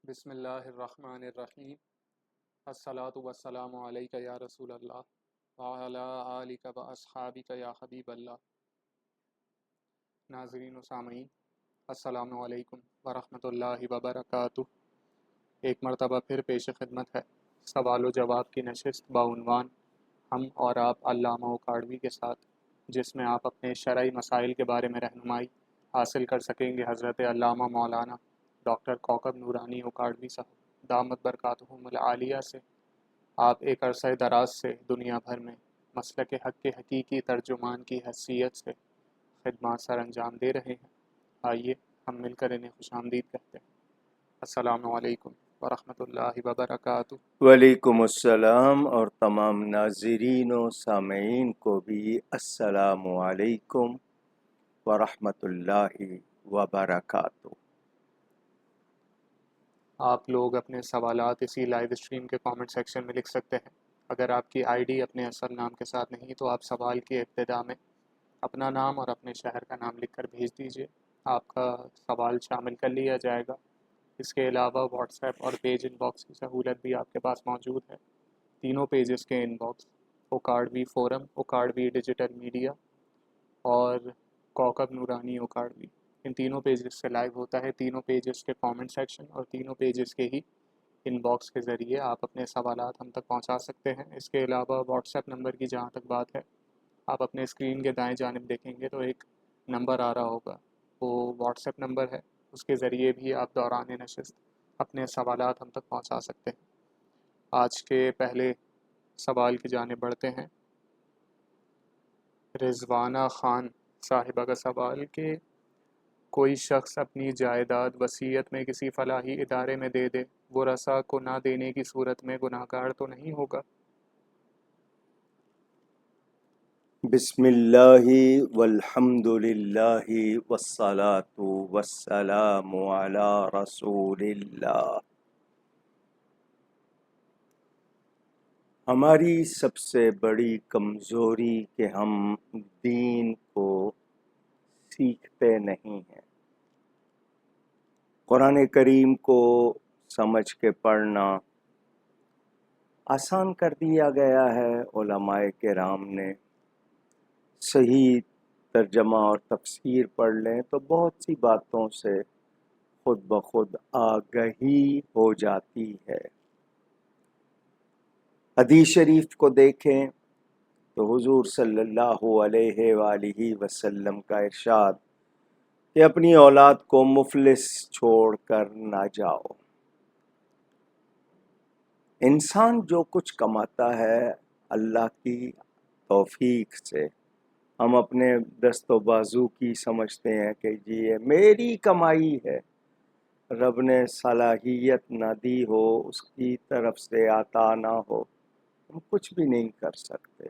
بسم اللہ الرحمن الرحیم۔ الصلاۃ والسلام علیک یا رسول اللہ وعلی آلک و اصحابک یا حبیب اللہ۔ ناظرین و سامعین، السلام علیکم ورحمۃ اللہ وبرکاتہ۔ ایک مرتبہ پھر پیش خدمت ہے سوال و جواب کی نشست بعنوان ہم اور آپ علامہ اکاڑوی کے ساتھ، جس میں آپ اپنے شرعی مسائل کے بارے میں رہنمائی حاصل کر سکیں گے حضرت علامہ مولانا ڈاکٹر کوکب نورانی اکاڑوی صاحب دامت برکاتہم العالیہ سے۔ آپ ایک عرصہ دراز سے دنیا بھر میں مسلک حق کے حقیقی ترجمان کی حیثیت سے خدمات سر انجام دے رہے ہیں۔ آئیے ہم مل کر انہیں خوش آمدید کہتے ہیں۔ السلام علیکم ورحمۃ اللہ وبرکاتہ۔ وعلیکم السلام، اور تمام ناظرین و سامعین کو بھی السلام علیکم ورحمۃ اللہ وبرکاتہ۔ آپ لوگ اپنے سوالات اسی لائیو اسٹریم کے کامنٹ سیکشن میں لکھ سکتے ہیں۔ اگر آپ کی آئی ڈی اپنے اصل نام کے ساتھ نہیں تو آپ سوال کی ابتدا میں اپنا نام اور اپنے شہر کا نام لکھ کر بھیج دیجیے، آپ کا سوال شامل کر لیا جائے گا۔ اس کے علاوہ واٹس ایپ اور پیج ان باکس کی سہولت بھی آپ کے پاس موجود ہے۔ تینوں پیجز کے inbox, Okarvi forum, Okarvi digital media اور کوکب نورانی اکاڑوی، ان تینوں پیجز سے لائیو ہوتا ہے۔ تینوں پیجز کے کامنٹ سیکشن اور تینوں پیجز کے ہی ان باکس کے ذریعے آپ اپنے سوالات ہم تک پہنچا سکتے ہیں۔ اس کے علاوہ واٹس ایپ نمبر کی جہاں تک بات ہے، آپ اپنے اسکرین کے دائیں جانب دیکھیں گے تو ایک نمبر آ رہا ہوگا، وہ واٹس ایپ نمبر ہے، اس کے ذریعے بھی آپ دوران نشست اپنے سوالات ہم تک پہنچا سکتے ہیں۔ آج کے پہلے سوال کی جانب بڑھتے ہیں۔ رضوانہ خان صاحبہ کا سوال کہ کوئی شخص اپنی جائیداد وصیت میں کسی فلاحی ادارے میں دے دے، ورثاء کو نہ دینے کی صورت میں گناہگار تو نہیں ہوگا؟ بسم اللہ والحمد للہ والصلاة والسلام علی رسول اللہ۔ ہماری سب سے بڑی کمزوری کہ ہم دین کو سیکھتے نہیں ہیں۔ قرآن کریم کو سمجھ کے پڑھنا آسان کر دیا گیا ہے علماء کرام نے، صحیح ترجمہ اور تفسیر پڑھ لیں تو بہت سی باتوں سے خود بخود آگہی ہو جاتی ہے۔ حدیث شریف کو دیکھیں تو حضور صلی اللہ علیہ وآلہ وسلم کا ارشاد کہ اپنی اولاد کو مفلس چھوڑ کر نہ جاؤ۔ انسان جو کچھ کماتا ہے اللہ کی توفیق سے، ہم اپنے دست و بازو کی سمجھتے ہیں کہ جی یہ میری کمائی ہے، رب نے صلاحیت نہ دی ہو، اس کی طرف سے عطا نہ ہو، ہم کچھ بھی نہیں کر سکتے۔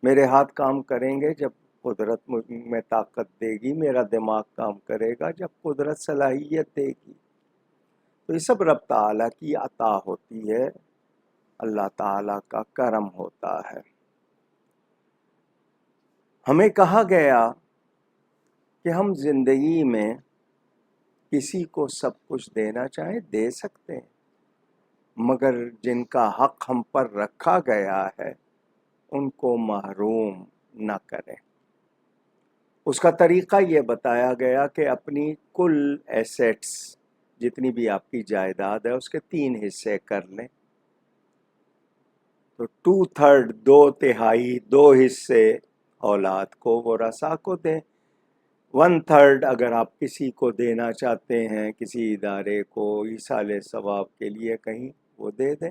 میرے ہاتھ کام کریں گے جب قدرت میں طاقت دے گی، میرا دماغ کام کرے گا جب قدرت صلاحیت دے گی۔ تو یہ سب رب تعالیٰ کی عطا ہوتی ہے، اللہ تعالیٰ کا کرم ہوتا ہے۔ ہمیں کہا گیا کہ ہم زندگی میں کسی کو سب کچھ دینا چاہیں دے سکتے ہیں، مگر جن کا حق ہم پر رکھا گیا ہے ان کو محروم نہ کریں۔ اس کا طریقہ یہ بتایا گیا کہ اپنی کل ایسیٹس، جتنی بھی آپ کی جائیداد ہے، اس کے 3 حصے کر لیں۔ تو 2/3، 2/3، 2 حصے اولاد کو ورثاء کو دیں۔ 1/3 اگر آپ کسی کو دینا چاہتے ہیں، کسی ادارے کو ایصال ثواب کے لیے کہیں، وہ دے دیں،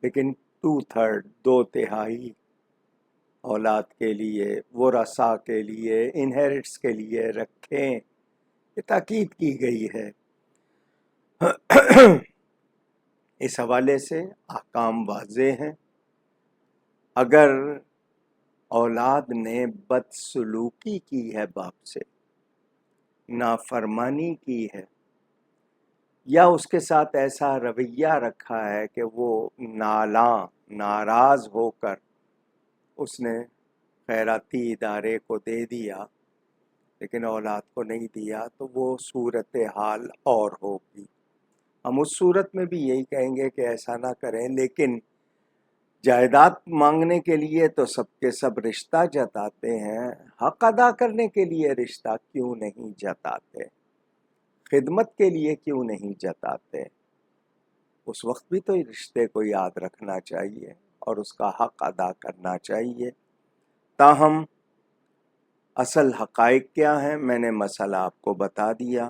لیکن 2/3، 2/3 اولاد کے لیے، ورثاء کے لیے، انہیریٹس کے لیے رکھیں۔ یہ تاکید کی گئی ہے۔ اس حوالے سے احکام واضح ہیں۔ اگر اولاد نے بدسلوکی کی ہے باپ سے، نافرمانی کی ہے، یا اس کے ساتھ ایسا رویہ رکھا ہے کہ وہ نالاں، ناراض ہو کر اس نے خیراتی ادارے کو دے دیا لیکن اولاد کو نہیں دیا، تو وہ صورتحال اور ہوگی۔ ہم اس صورت میں بھی یہی کہیں گے کہ ایسا نہ کریں، لیکن جائیداد مانگنے کے لیے تو سب کے سب رشتہ جتاتے ہیں، حق ادا کرنے کے لیے رشتہ کیوں نہیں جتاتے؟ خدمت کے لیے کیوں نہیں جتاتے؟ اس وقت بھی تو رشتے کو یاد رکھنا چاہیے اور اس کا حق ادا کرنا چاہیے۔ تاہم اصل حقائق کیا ہیں، میں نے مسئلہ آپ کو بتا دیا۔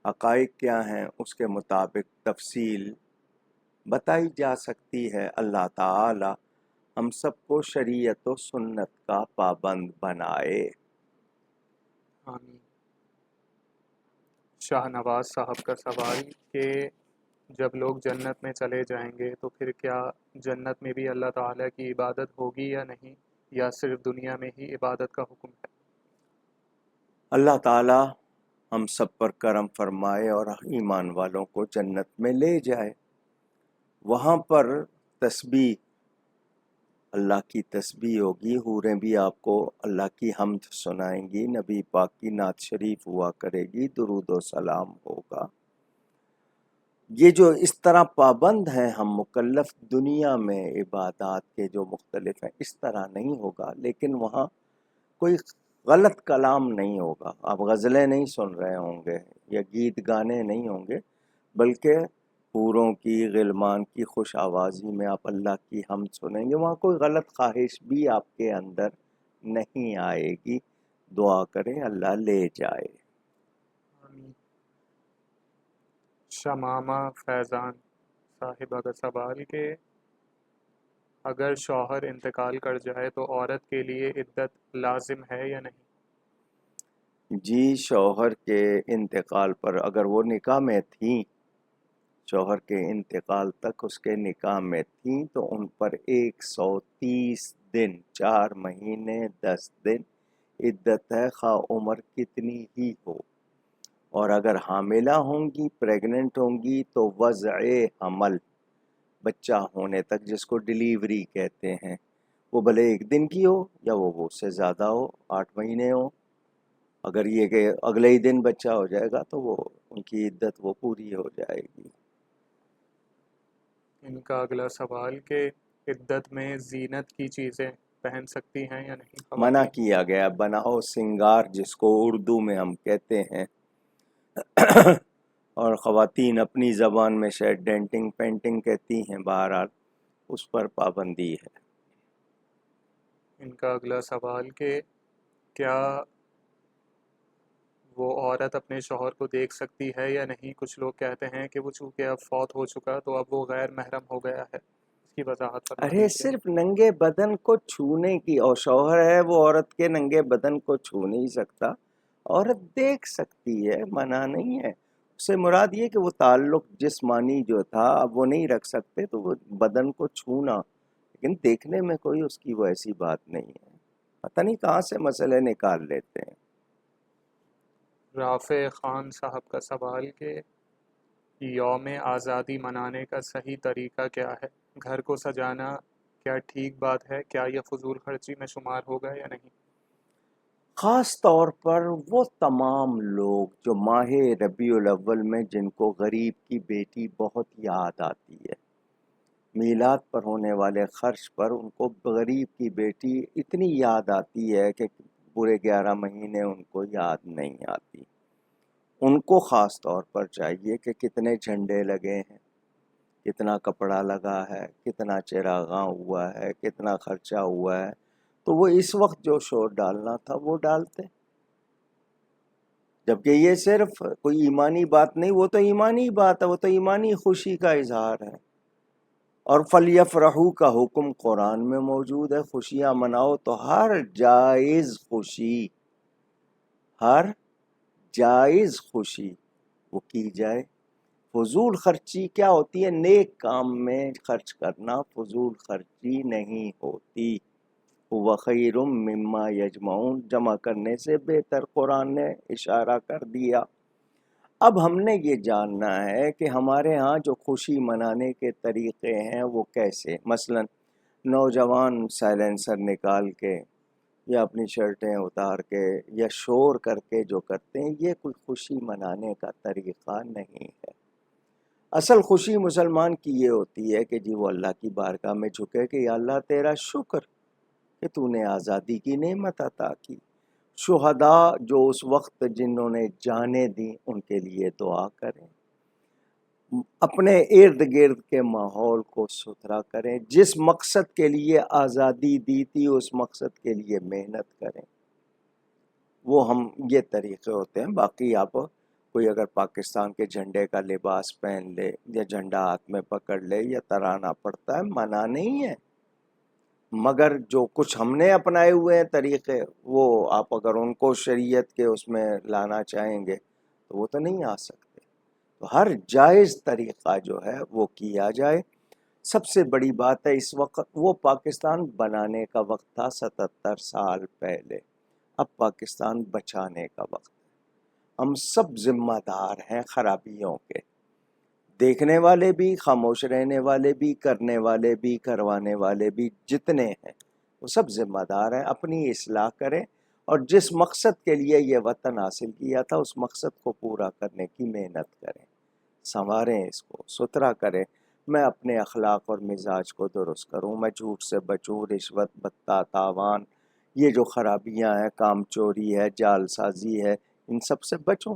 حقائق کیا ہیں اس کے مطابق تفصیل بتائی جا سکتی ہے۔ اللہ تعالی ہم سب کو شریعت و سنت کا پابند بنائے۔ آمین۔ شاہ نواز صاحب کا سوال کہ جب لوگ جنت میں چلے جائیں گے تو پھر کیا جنت میں بھی اللہ تعالیٰ کی عبادت ہوگی یا نہیں، یا صرف دنیا میں ہی عبادت کا حکم ہے؟ اللہ تعالی ہم سب پر کرم فرمائے اور ایمان والوں کو جنت میں لے جائے۔ وہاں پر تسبیح، اللہ کی تسبیح ہوگی، حوریں بھی آپ کو اللہ کی حمد سنائیں گی، نبی پاک کی نعت شریف ہوا کرے گی، درود و سلام ہوگا۔ یہ جو اس طرح پابند ہیں ہم مکلف دنیا میں عبادات کے جو مختلف ہیں، اس طرح نہیں ہوگا، لیکن وہاں کوئی غلط کلام نہیں ہوگا، آپ غزلیں نہیں سن رہے ہوں گے یا گیت گانے نہیں ہوں گے، بلکہ حوروں کی، غلمان کی خوش آوازی میں آپ اللہ کی حمد سنیں گے۔ وہاں کوئی غلط خواہش بھی آپ کے اندر نہیں آئے گی۔ دعا کریں اللہ لے جائے۔ آمین۔ شمامہ فیضان صاحبہ کا سوال کہ اگر شوہر انتقال کر جائے تو عورت کے لیے عدت لازم ہے یا نہیں؟ جی، شوہر کے انتقال پر اگر وہ نکاح میں تھیں، شوہر کے انتقال تک اس کے نکاح میں تھیں، تو ان پر 130 دن، 4 مہینے 10 دن عدت ہے، خواہ عمر کتنی ہی ہو۔ اور اگر حاملہ ہوں گی، پریگننٹ ہوں گی، تو وضع حمل، بچہ ہونے تک، جس کو ڈیلیوری کہتے ہیں، وہ بھلے 1 دن کی ہو یا وہ اس سے زیادہ ہو، 8 مہینے ہو، اگر یہ کہ اگلے ہی دن بچہ ہو جائے گا تو وہ ان کی عدت وہ پوری ہو جائے گی۔ ان کا اگلا سوال کہ عدت میں زینت کی چیزیں پہن سکتی ہیں یا نہیں منع خواتین؟ کیا گیا، بناؤ سنگار جس کو اردو میں ہم کہتے ہیں، اور خواتین اپنی زبان میں شاید ڈینٹنگ پینٹنگ کہتی ہیں، بہرحال اس پر پابندی ہے۔ ان کا اگلا سوال کہ کیا وہ عورت اپنے شوہر کو دیکھ سکتی ہے یا نہیں؟ کچھ لوگ کہتے ہیں کہ وہ چونکہ اب فوت ہو چکا تو اب وہ غیر محرم ہو گیا ہے، اس کی وضاحت فرما ارے دیجیے۔ صرف ننگے بدن کو چھونے کی، اور شوہر ہے وہ عورت کے ننگے بدن کو چھو نہیں سکتا، عورت دیکھ سکتی ہے، منع نہیں ہے۔ اس سے مراد یہ کہ وہ تعلق جسمانی جو تھا اب وہ نہیں رکھ سکتے، تو وہ بدن کو چھونا، لیکن دیکھنے میں کوئی اس کی وہ ایسی بات نہیں ہے۔ پتہ نہیں کہاں سے مسئلے نکال لیتے ہیں۔ رافع خان صاحب کا سوال کہ یوم آزادی منانے کا صحیح طریقہ کیا ہے؟ گھر کو سجانا کیا ٹھیک بات ہے؟ کیا یہ فضول خرچی میں شمار ہوگا یا نہیں؟ خاص طور پر وہ تمام لوگ جو ماہ ربیع الاول میں جن کو غریب کی بیٹی بہت یاد آتی ہے، میلاد پر ہونے والے خرچ پر ان کو غریب کی بیٹی اتنی یاد آتی ہے کہ پورے 11 مہینے ان کو یاد نہیں آتی۔ ان کو خاص طور پر چاہیے کہ کتنے جھنڈے لگے ہیں، کتنا کپڑا لگا ہے، کتنا چراغاں ہوا ہے، کتنا خرچہ ہوا ہے، تو وہ اس وقت جو شور ڈالنا تھا وہ ڈالتے۔ جبکہ یہ صرف کوئی ایمانی بات نہیں، وہ تو ایمانی بات ہے، وہ تو ایمانی خوشی کا اظہار ہے۔ اور فَلْيَفْرَحُوا کا حکم قرآن میں موجود ہے، خوشیاں مناؤ، تو ہر جائز خوشی، ہر جائز خوشی وہ کی جائے۔ فضول خرچی کیا ہوتی ہے؟ نیک کام میں خرچ کرنا فضول خرچی نہیں ہوتی۔ هُوَ خَيْرٌ مِّمَّا يَجْمَعُونَ، جمع کرنے سے بہتر قرآن نے اشارہ کر دیا۔ اب ہم نے یہ جاننا ہے کہ ہمارے ہاں جو خوشی منانے کے طریقے ہیں وہ کیسے، مثلا نوجوان سائلنسر نکال کے یا اپنی شرٹیں اتار کے یا شور کر کے جو کرتے ہیں، یہ کوئی خوشی منانے کا طریقہ نہیں ہے۔ اصل خوشی مسلمان کی یہ ہوتی ہے کہ جی وہ اللہ کی بارگاہ میں جھکے کہ یا اللہ تیرا شکر کہ تو نے آزادی کی نعمت عطا کی. شہداء جو اس وقت جنہوں نے جانیں دیں ان کے لیے دعا کریں، اپنے ارد گرد کے ماحول کو ستھرا کریں، جس مقصد کے لیے آزادی دی تھی اس مقصد کے لیے محنت کریں. وہ ہم یہ طریقے ہوتے ہیں. باقی آپ کوئی اگر پاکستان کے جھنڈے کا لباس پہن لے یا جھنڈا ہاتھ میں پکڑ لے یا ترانہ پڑتا ہے، منع نہیں ہے، مگر جو کچھ ہم نے اپنائے ہوئے ہیں طریقے، وہ آپ اگر ان کو شریعت کے اس میں لانا چاہیں گے تو وہ تو نہیں آ سکتے. تو ہر جائز طریقہ جو ہے وہ کیا جائے. سب سے بڑی بات ہے اس وقت، وہ پاکستان بنانے کا وقت تھا 77 سال پہلے، اب پاکستان بچانے کا وقت. ہم سب ذمہ دار ہیں خرابیوں کے، دیکھنے والے بھی، خاموش رہنے والے بھی، کرنے والے بھی، کروانے والے بھی، جتنے ہیں وہ سب ذمہ دار ہیں. اپنی اصلاح کریں اور جس مقصد کے لیے یہ وطن حاصل کیا تھا اس مقصد کو پورا کرنے کی محنت کریں، سنواریں، اس کو ستھرا کریں. میں اپنے اخلاق اور مزاج کو درست کروں، میں جھوٹ سے بچوں، رشوت، بھتہ، تاوان، یہ جو خرابیاں ہیں، کام چوری ہے، جال سازی ہے، ان سب سے بچوں.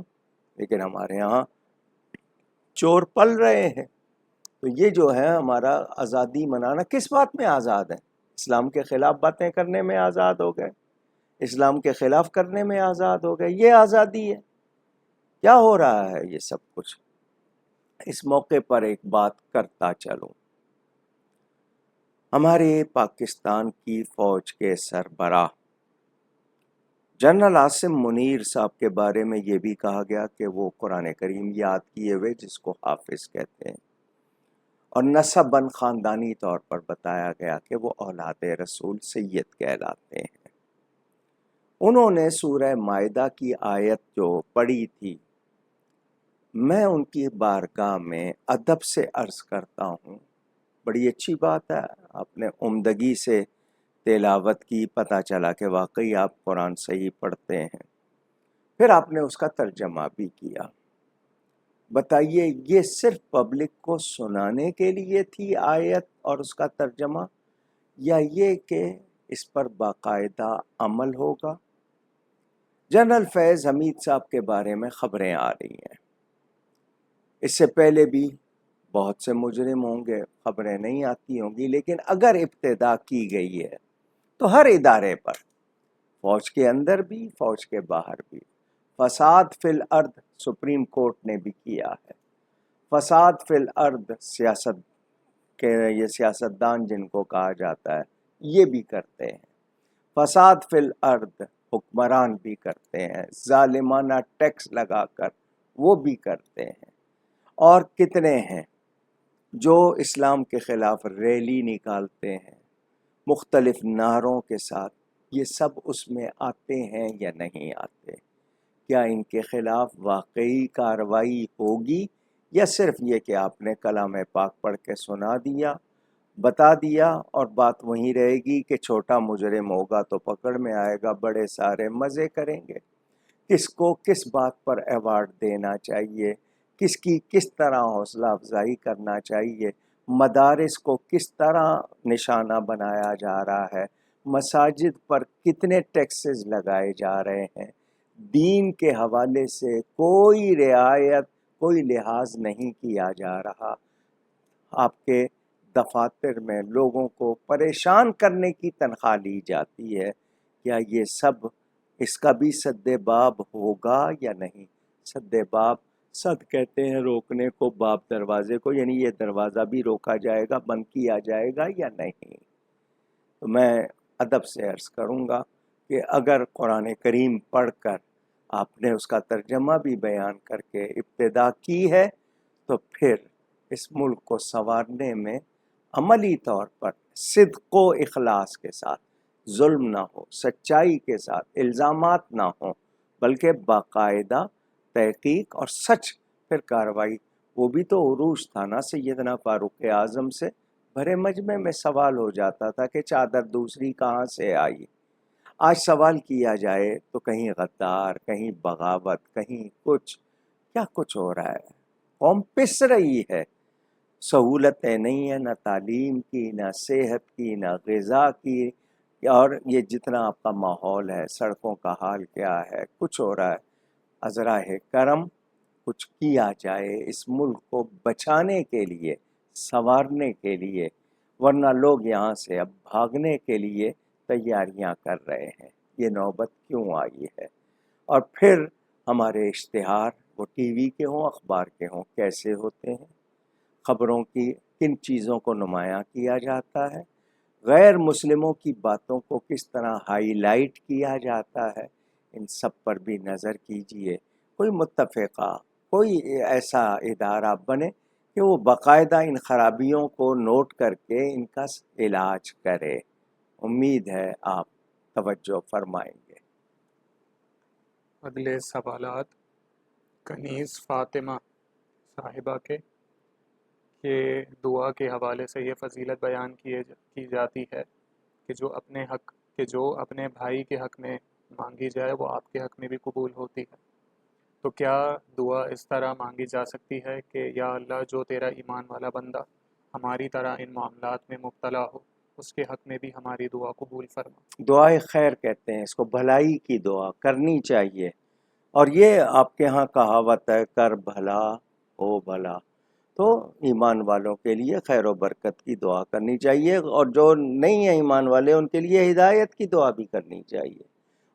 لیکن ہمارے ہاں چور پل رہے ہیں. تو یہ جو ہے ہمارا آزادی منانا، کس بات میں آزاد ہے؟ اسلام کے خلاف باتیں کرنے میں آزاد ہو گئے، اسلام کے خلاف کرنے میں آزاد ہو گئے. یہ آزادی ہے؟ کیا ہو رہا ہے یہ سب کچھ؟ اس موقع پر ایک بات کرتا چلوں. ہمارے پاکستان کی فوج کے سربراہ جنرل عاصم منیر صاحب کے بارے میں یہ بھی کہا گیا کہ وہ قرآن کریم یاد کیے ہوئے جس کو حافظ کہتے ہیں، اور نسباً خاندانی طور پر بتایا گیا کہ وہ اولاد رسول سید کہلاتے ہیں. انہوں نے سورہ مائدہ کی آیت جو پڑھی تھی، میں ان کی بارگاہ میں ادب سے عرض کرتا ہوں، بڑی اچھی بات ہے، آپ نے عمدگی سے تلاوت کی، پتہ چلا کہ واقعی آپ قرآن صحیح پڑھتے ہیں. پھر آپ نے اس کا ترجمہ بھی کیا. بتائیے یہ صرف پبلک کو سنانے کے لیے تھی آیت اور اس کا ترجمہ، یا یہ کہ اس پر باقاعدہ عمل ہوگا؟ جنرل فیض حمید صاحب کے بارے میں خبریں آ رہی ہیں، اس سے پہلے بھی بہت سے مجرم ہوں گے، خبریں نہیں آتی ہوں گی، لیکن اگر ابتدا کی گئی ہے تو ہر ادارے پر، فوج کے اندر بھی، فوج کے باہر بھی، فساد فی الارض سپریم کورٹ نے بھی کیا ہے. فساد فی الارض سیاست کے، یہ سیاستدان جن کو کہا جاتا ہے، یہ بھی کرتے ہیں. فساد فی الارض حکمران بھی کرتے ہیں، ظالمانہ ٹیکس لگا کر وہ بھی کرتے ہیں. اور کتنے ہیں جو اسلام کے خلاف ریلی نکالتے ہیں مختلف نعروں کے ساتھ، یہ سب اس میں آتے ہیں یا نہیں آتے؟ کیا ان کے خلاف واقعی کارروائی ہوگی، یا صرف یہ کہ آپ نے کلام پاک پڑھ کے سنا دیا، بتا دیا، اور بات وہیں رہے گی کہ چھوٹا مجرم ہوگا تو پکڑ میں آئے گا، بڑے سارے مزے کریں گے؟ کس کو کس بات پر ایوارڈ دینا چاہیے، کس کی کس طرح حوصلہ افزائی کرنا چاہیے، مدارس کو کس طرح نشانہ بنایا جا رہا ہے، مساجد پر کتنے ٹیکسز لگائے جا رہے ہیں، دین کے حوالے سے کوئی رعایت، کوئی لحاظ نہیں کیا جا رہا. آپ کے دفاتر میں لوگوں کو پریشان کرنے کی تنخواہ لی جاتی ہے. کیا یہ سب اس کا بھی سد باب ہوگا یا نہیں؟ سد باب، سد کہتے ہیں روکنے کو، باب دروازے کو، یعنی یہ دروازہ بھی روکا جائے گا، بند کیا جائے گا یا نہیں؟ تو میں ادب سے عرض کروں گا کہ اگر قرآن کریم پڑھ کر آپ نے اس کا ترجمہ بھی بیان کر کے ابتدا کی ہے تو پھر اس ملک کو سنوارنے میں عملی طور پر صدق و اخلاص کے ساتھ، ظلم نہ ہو، سچائی کے ساتھ، الزامات نہ ہوں، بلکہ باقاعدہ تحقیق اور سچ پھر کارروائی. وہ بھی تو عروج تھا نا سیدنا فاروق اعظم سے، بھرے مجمع میں سوال ہو جاتا تھا کہ چادر دوسری کہاں سے آئی. آج سوال کیا جائے تو کہیں غدار، کہیں بغاوت، کہیں کچھ، کیا کچھ ہو رہا ہے. قوم پس رہی ہے، سہولتیں نہیں ہیں، نہ تعلیم کی، نہ صحت کی، نہ غذا کی، اور یہ جتنا آپ کا ماحول ہے، سڑکوں کا حال کیا ہے، کچھ ہو رہا ہے۔ عذراء کرم کچھ کیا جائے اس ملک کو بچانے کے لیے، سنوارنے کے لیے، ورنہ لوگ یہاں سے اب بھاگنے کے لیے تیاریاں کر رہے ہیں۔ یہ نوبت کیوں آئی ہے؟ اور پھر ہمارے اشتہار، وہ ٹی وی کے ہوں، اخبار کے ہوں، کیسے ہوتے ہیں؟ خبروں کی کن چیزوں کو نمایاں کیا جاتا ہے، غیر مسلموں کی باتوں کو کس طرح ہائی لائٹ کیا جاتا ہے، ان سب پر بھی نظر کیجئے۔ کوئی متفقہ، کوئی ایسا ادارہ بنے کہ وہ باقاعدہ ان خرابیوں کو نوٹ کر کے ان کا علاج کرے۔ امید ہے آپ توجہ فرمائیں گے۔ اگلے سوالات کنیز فاطمہ صاحبہ کے، کہ دعا کے حوالے سے یہ فضیلت بیان کی جاتی ہے کہ جو اپنے بھائی کے حق میں مانگی جائے وہ آپ کے حق میں بھی قبول ہوتی ہے۔ تو کیا دعا اس طرح مانگی جا سکتی ہے کہ یا اللہ جو تیرا ایمان والا بندہ ہماری طرح ان معاملات میں مبتلا ہو، اس کے حق میں بھی ہماری دعا قبول فرما؟ دعائے خیر کہتے ہیں اس کو، بھلائی کی دعا کرنی چاہیے، اور یہ آپ کے ہاں کہاوت ہے، کر بھلا ہو بھلا، تو ایمان والوں کے لیے خیر و برکت کی دعا کرنی چاہیے، اور جو نہیں ہیں ایمان والے ان کے لیے ہدایت کی دعا بھی کرنی چاہیے،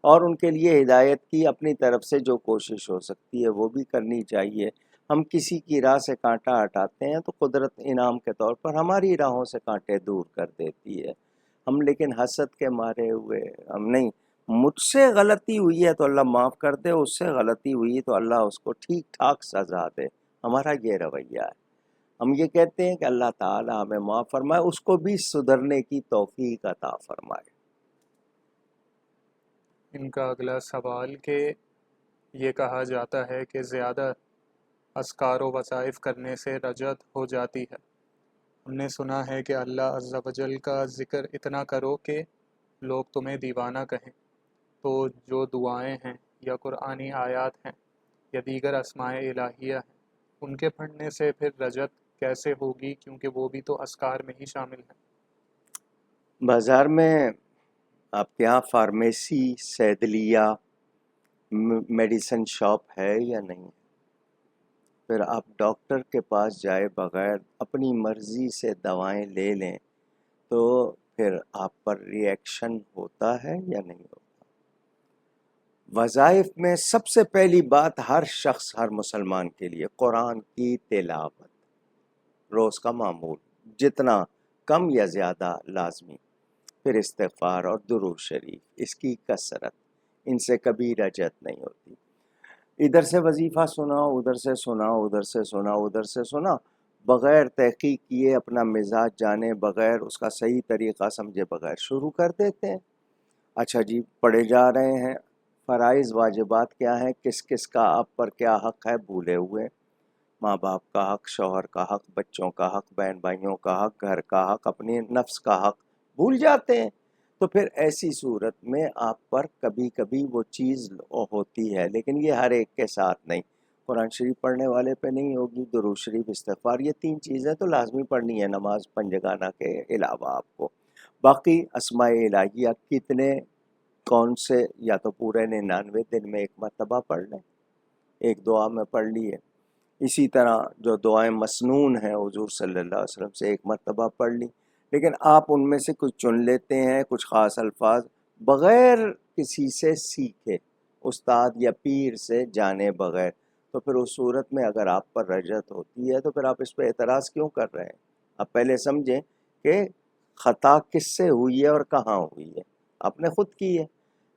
اور ان کے لیے ہدایت کی اپنی طرف سے جو کوشش ہو سکتی ہے وہ بھی کرنی چاہیے۔ ہم کسی کی راہ سے کانٹا ہٹاتے ہیں تو قدرت انعام کے طور پر ہماری راہوں سے کانٹے دور کر دیتی ہے۔ ہم لیکن حسد کے مارے ہوئے ہم نہیں، مجھ سے غلطی ہوئی ہے تو اللہ معاف کر دے، اس سے غلطی ہوئی تو اللہ اس کو ٹھیک ٹھاک سزا دے، ہمارا یہ رویہ ہے۔ ہم یہ کہتے ہیں کہ اللہ تعالی ہمیں معاف فرمائے، اس کو بھی سدھرنے کی توفیق عطا فرمائے۔ ان کا اگلا سوال کہ یہ کہا جاتا ہے کہ زیادہ اذکار و وظائف کرنے سے رجعت ہو جاتی ہے۔ ہم نے سنا ہے کہ اللہ عز و جل کا ذکر اتنا کرو کہ لوگ تمہیں دیوانہ کہیں، تو جو دعائیں ہیں یا قرآنی آیات ہیں یا دیگر اسماء الہیہ ہیں، ان کے پڑھنے سے پھر رجعت کیسے ہوگی، کیونکہ وہ بھی تو اذکار میں ہی شامل ہیں؟ بازار میں آپ کے یہاں فارمیسی، صیدلیہ، میڈیسن شاپ ہے یا نہیں؟ پھر آپ ڈاکٹر کے پاس جائے بغیر اپنی مرضی سے دوائیں لے لیں تو پھر آپ پر ری ایکشن ہوتا ہے یا نہیں ہوتا؟ وظائف میں سب سے پہلی بات ہر شخص، ہر مسلمان کے لیے قرآن کی تلاوت، روز کا معمول، جتنا کم یا زیادہ لازمی، پھر استغفار اور درود شریف، اس کی کثرت، ان سے کبھی رجعت نہیں ہوتی۔ ادھر سے وظیفہ سنا، ادھر سے سنا، ادھر سے سنا، ادھر سے سنا، بغیر تحقیق کیے، اپنا مزاج جانے بغیر، اس کا صحیح طریقہ سمجھے بغیر شروع کر دیتے ہیں۔ اچھا جی، پڑھے جا رہے ہیں، فرائض واجبات کیا ہیں، کس کس کا آپ پر کیا حق ہے، بھولے ہوئے، ماں باپ کا حق، شوہر کا حق، بچوں کا حق، بہن بھائیوں کا حق، گھر کا حق، اپنے نفس کا حق بھول جاتے ہیں۔ تو پھر ایسی صورت میں آپ پر کبھی کبھی وہ چیز ہوتی ہے، لیکن یہ ہر ایک کے ساتھ نہیں۔ قرآن شریف پڑھنے والے پہ نہیں ہوگی، درود شریف، استغفار، یہ تین چیزیں تو لازمی پڑھنی ہے نماز پنجگانہ کے علاوہ آپ کو۔ باقی اسماء الہیہ کتنے، کون سے، یا تو پورے 99 دن میں ایک مرتبہ پڑھ لیں، ایک دعا میں پڑھ لیے۔ اسی طرح جو دعائیں مسنون ہیں حضور صلی اللہ علیہ وسلم سے، ایک مرتبہ پڑھ لی، لیکن آپ ان میں سے کچھ چن لیتے ہیں، کچھ خاص الفاظ، بغیر کسی سے سیکھے، استاد یا پیر سے جانے بغیر، تو پھر اس صورت میں اگر آپ پر رجعت ہوتی ہے تو پھر آپ اس پہ اعتراض کیوں کر رہے ہیں؟ آپ پہلے سمجھیں کہ خطا کس سے ہوئی ہے اور کہاں ہوئی ہے۔ آپ نے خود کی ہے،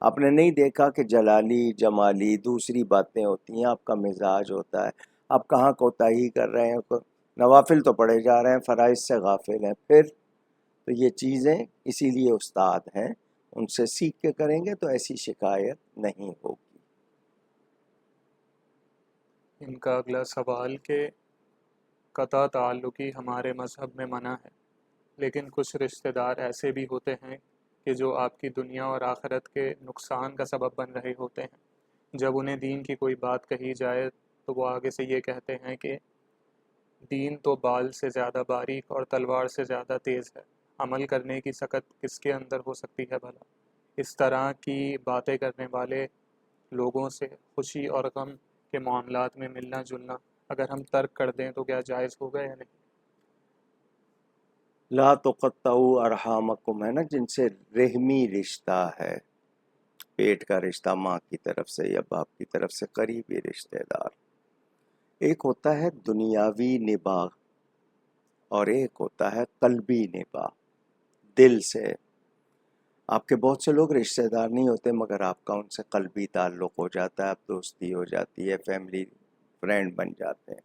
آپ نے نہیں دیکھا کہ جلالی جمالی دوسری باتیں ہوتی ہیں، آپ کا مزاج ہوتا ہے، آپ کہاں کوتاہی کر رہے ہیں، نوافل تو پڑھے جا رہے ہیں، فرائض سے غافل ہیں۔ پھر تو یہ چیزیں اسی لیے استاد ہیں، ان سے سیکھ کے کریں گے تو ایسی شکایت نہیں ہوگی۔ ان کا اگلا سوال کہ قطع تعلقی ہمارے مذہب میں منع ہے، لیکن کچھ رشتہ دار ایسے بھی ہوتے ہیں کہ جو آپ کی دنیا اور آخرت کے نقصان کا سبب بن رہے ہوتے ہیں۔ جب انہیں دین کی کوئی بات کہی جائے تو وہ آگے سے یہ کہتے ہیں کہ دین تو بال سے زیادہ باریک اور تلوار سے زیادہ تیز ہے، عمل کرنے کی سخت کس کے اندر ہو سکتی ہے بھلا؟ اس طرح کی باتیں کرنے والے لوگوں سے خوشی اور غم کے معاملات میں ملنا جلنا اگر ہم ترک کر دیں تو کیا جائز ہوگا یا نہیں؟ لا تقطعوا ارحامکم ہے نا، جن سے رحمی رشتہ ہے، پیٹ کا رشتہ، ماں کی طرف سے یا باپ کی طرف سے قریبی رشتہ دار. ایک ہوتا ہے دنیاوی نباہ اور ایک ہوتا ہے قلبی نباہ، دل سے. آپ کے بہت سے لوگ رشتہ دار نہیں ہوتے مگر آپ کا ان سے قلبی تعلق ہو جاتا ہے، آپ دوستی ہو جاتی ہے، فیملی فرینڈ بن جاتے ہیں.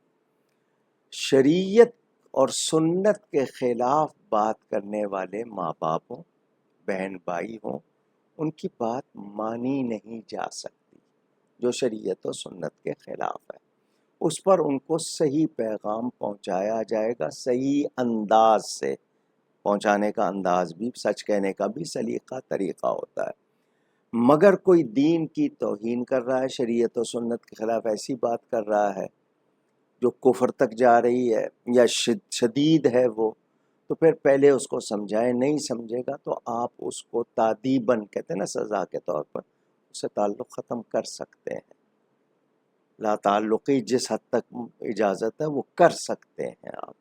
شریعت اور سنت کے خلاف بات کرنے والے ماں باپ ہوں، بہن بھائی ہوں، ان کی بات مانی نہیں جا سکتی جو شریعت و سنت کے خلاف ہے. اس پر ان کو صحیح پیغام پہنچایا جائے گا، صحیح انداز سے. پہنچانے کا انداز بھی، سچ کہنے کا بھی سلیقہ طریقہ ہوتا ہے. مگر کوئی دین کی توہین کر رہا ہے، شریعت و سنت کے خلاف ایسی بات کر رہا ہے جو کفر تک جا رہی ہے یا شدید ہے وہ، تو پھر پہلے اس کو سمجھائیں. نہیں سمجھے گا تو آپ اس کو تادیباً، کہتے ہیں نا سزا کے طور پر، اس سے تعلق ختم کر سکتے ہیں. لا تعلقی جس حد تک اجازت ہے وہ کر سکتے ہیں آپ،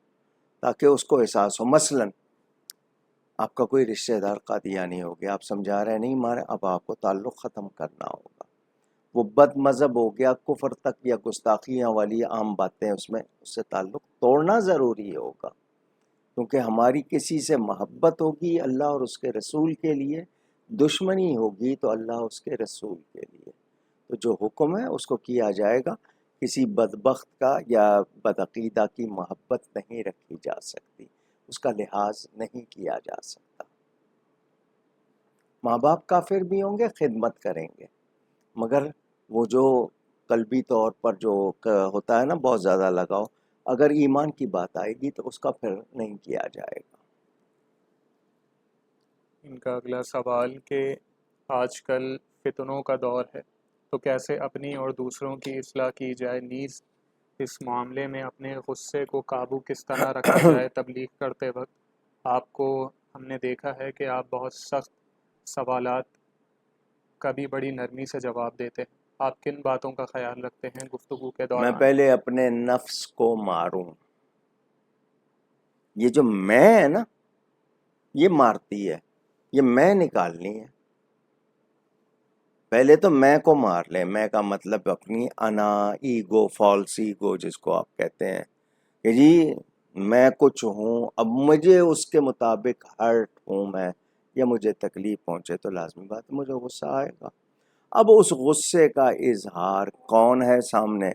تاکہ اس کو احساس ہو. مثلاً آپ کا کوئی رشتہ دار قادیانی ہو گیا، آپ سمجھا رہے نہیں مارے، اب آپ کو تعلق ختم کرنا ہوگا. وہ بد مذہب ہو گیا، کفر تک یا گستاخیاں والی عام باتیں اس میں، اس سے تعلق توڑنا ضروری ہوگا. کیونکہ ہماری کسی سے محبت ہوگی اللہ اور اس کے رسول کے لیے، دشمنی ہوگی تو اللہ اس کے رسول کے لیے. تو جو حکم ہے اس کو کیا جائے گا. کسی بدبخت کا یا بدعقیدہ کی محبت نہیں رکھی جا سکتی، اس کا لحاظ نہیں کیا جا سکتا. ماں باپ کافر بھی ہوں گے، خدمت کریں گے، مگر وہ جو قلبی طور پر جو ہوتا ہے نا بہت زیادہ لگاؤ، اگر ایمان کی بات آئے گی تو اس کا پھر نہیں کیا جائے گا. ان کا اگلا سوال کہ آج کل فتنوں کا دور ہے تو کیسے اپنی اور دوسروں کی اصلاح کی جائے، نیز اس معاملے میں اپنے غصے کو قابو کس طرح رکھا جائے؟ تبلیغ کرتے وقت آپ کو ہم نے دیکھا ہے کہ آپ بہت سخت سوالات کا بھی بڑی نرمی سے جواب دیتے ہیں. آپ کن باتوں کا خیال رکھتے ہیں گفتگو کے میں دوران؟ پہلے اپنے نفس کو ماروں. یہ جو میں ہے نا، یہ مارتی ہے، یہ میں نکالنی ہے. پہلے تو میں کو مار لیں. میں کا مطلب اپنی انا، ایگو، فالس ایگو جس کو آپ کہتے ہیں کہ جی میں کچھ ہوں، اب مجھے اس کے مطابق ہرٹ ہوں میں، یا مجھے تکلیف پہنچے تو لازمی بات ہے مجھے غصہ آئے گا. اب اس غصے کا اظہار کون ہے سامنے؟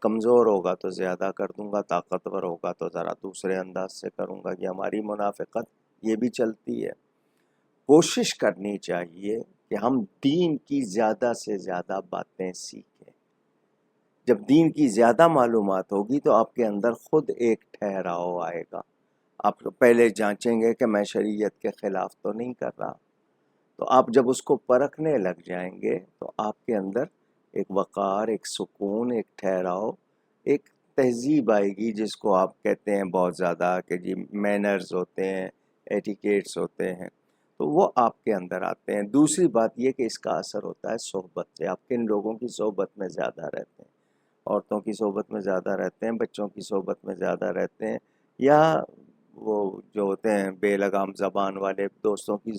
کمزور ہوگا تو زیادہ کر دوں گا، طاقتور ہوگا تو ذرا دوسرے انداز سے کروں گا. یہ ہماری منافقت یہ بھی چلتی ہے. کوشش کرنی چاہیے کہ ہم دین کی زیادہ سے زیادہ باتیں سیکھیں. جب دین کی زیادہ معلومات ہوگی تو آپ کے اندر خود ایک ٹھہراؤ آئے گا. آپ پہلے جانچیں گے کہ میں شریعت کے خلاف تو نہیں کر رہا. تو آپ جب اس کو پرکھنے لگ جائیں گے تو آپ کے اندر ایک وقار، ایک سکون، ایک ٹھہراؤ، ایک تہذیب آئے گی جس کو آپ کہتے ہیں بہت زیادہ کہ جی مینرز ہوتے ہیں، ایٹیکیٹس ہوتے ہیں، تو وہ آپ کے اندر آتے ہیں. دوسری بات یہ کہ اس کا اثر ہوتا ہے صحبت سے. آپ کن لوگوں کی صحبت میں زیادہ رہتے ہیں؟ عورتوں کی صحبت میں زیادہ رہتے ہیں، بچوں کی صحبت میں زیادہ رہتے ہیں، یا وہ جو ہوتے ہیں بے لگام زبان والے دوستوں کی،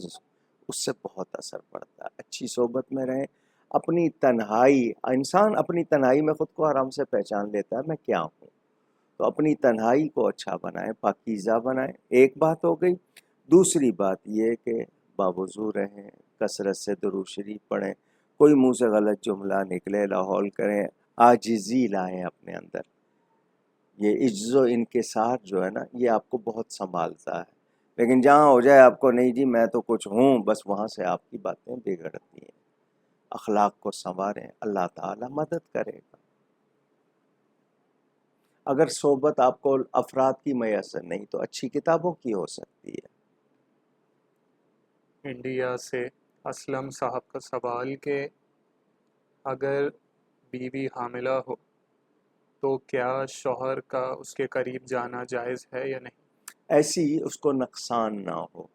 اس سے بہت اثر پڑتا ہے. اچھی صحبت میں رہیں. اپنی تنہائی، انسان اپنی تنہائی میں خود کو آرام سے پہچان لیتا ہے میں کیا ہوں. تو اپنی تنہائی کو اچھا بنائیں، پاکیزہ بنائیں. ایک بات ہو گئی. دوسری بات یہ کہ باوضو رہیں، کثرت سے درود شریف پڑھیں، کوئی منہ سے غلط جملہ نکلے لاحول کریں، عاجزی لائیں اپنے اندر. یہ عجز و انکسار جو ہے نا یہ آپ کو بہت سنبھالتا ہے. لیکن جہاں ہو جائے آپ کو نہیں جی میں تو کچھ ہوں، بس وہاں سے آپ کی باتیں بگڑتی ہیں. اخلاق کو سنواریں، اللہ تعالی مدد کرے گا. اگر صحبت آپ کو افراد کی میسر نہیں تو اچھی کتابوں کی ہو سکتی ہے. انڈیا سے اسلم صاحب کا سوال کہ اگر بیوی حاملہ ہو تو کیا شوہر کا اس کے قریب جانا جائز ہے یا نہیں؟ ایسی اس کو نقصان نہ ہو،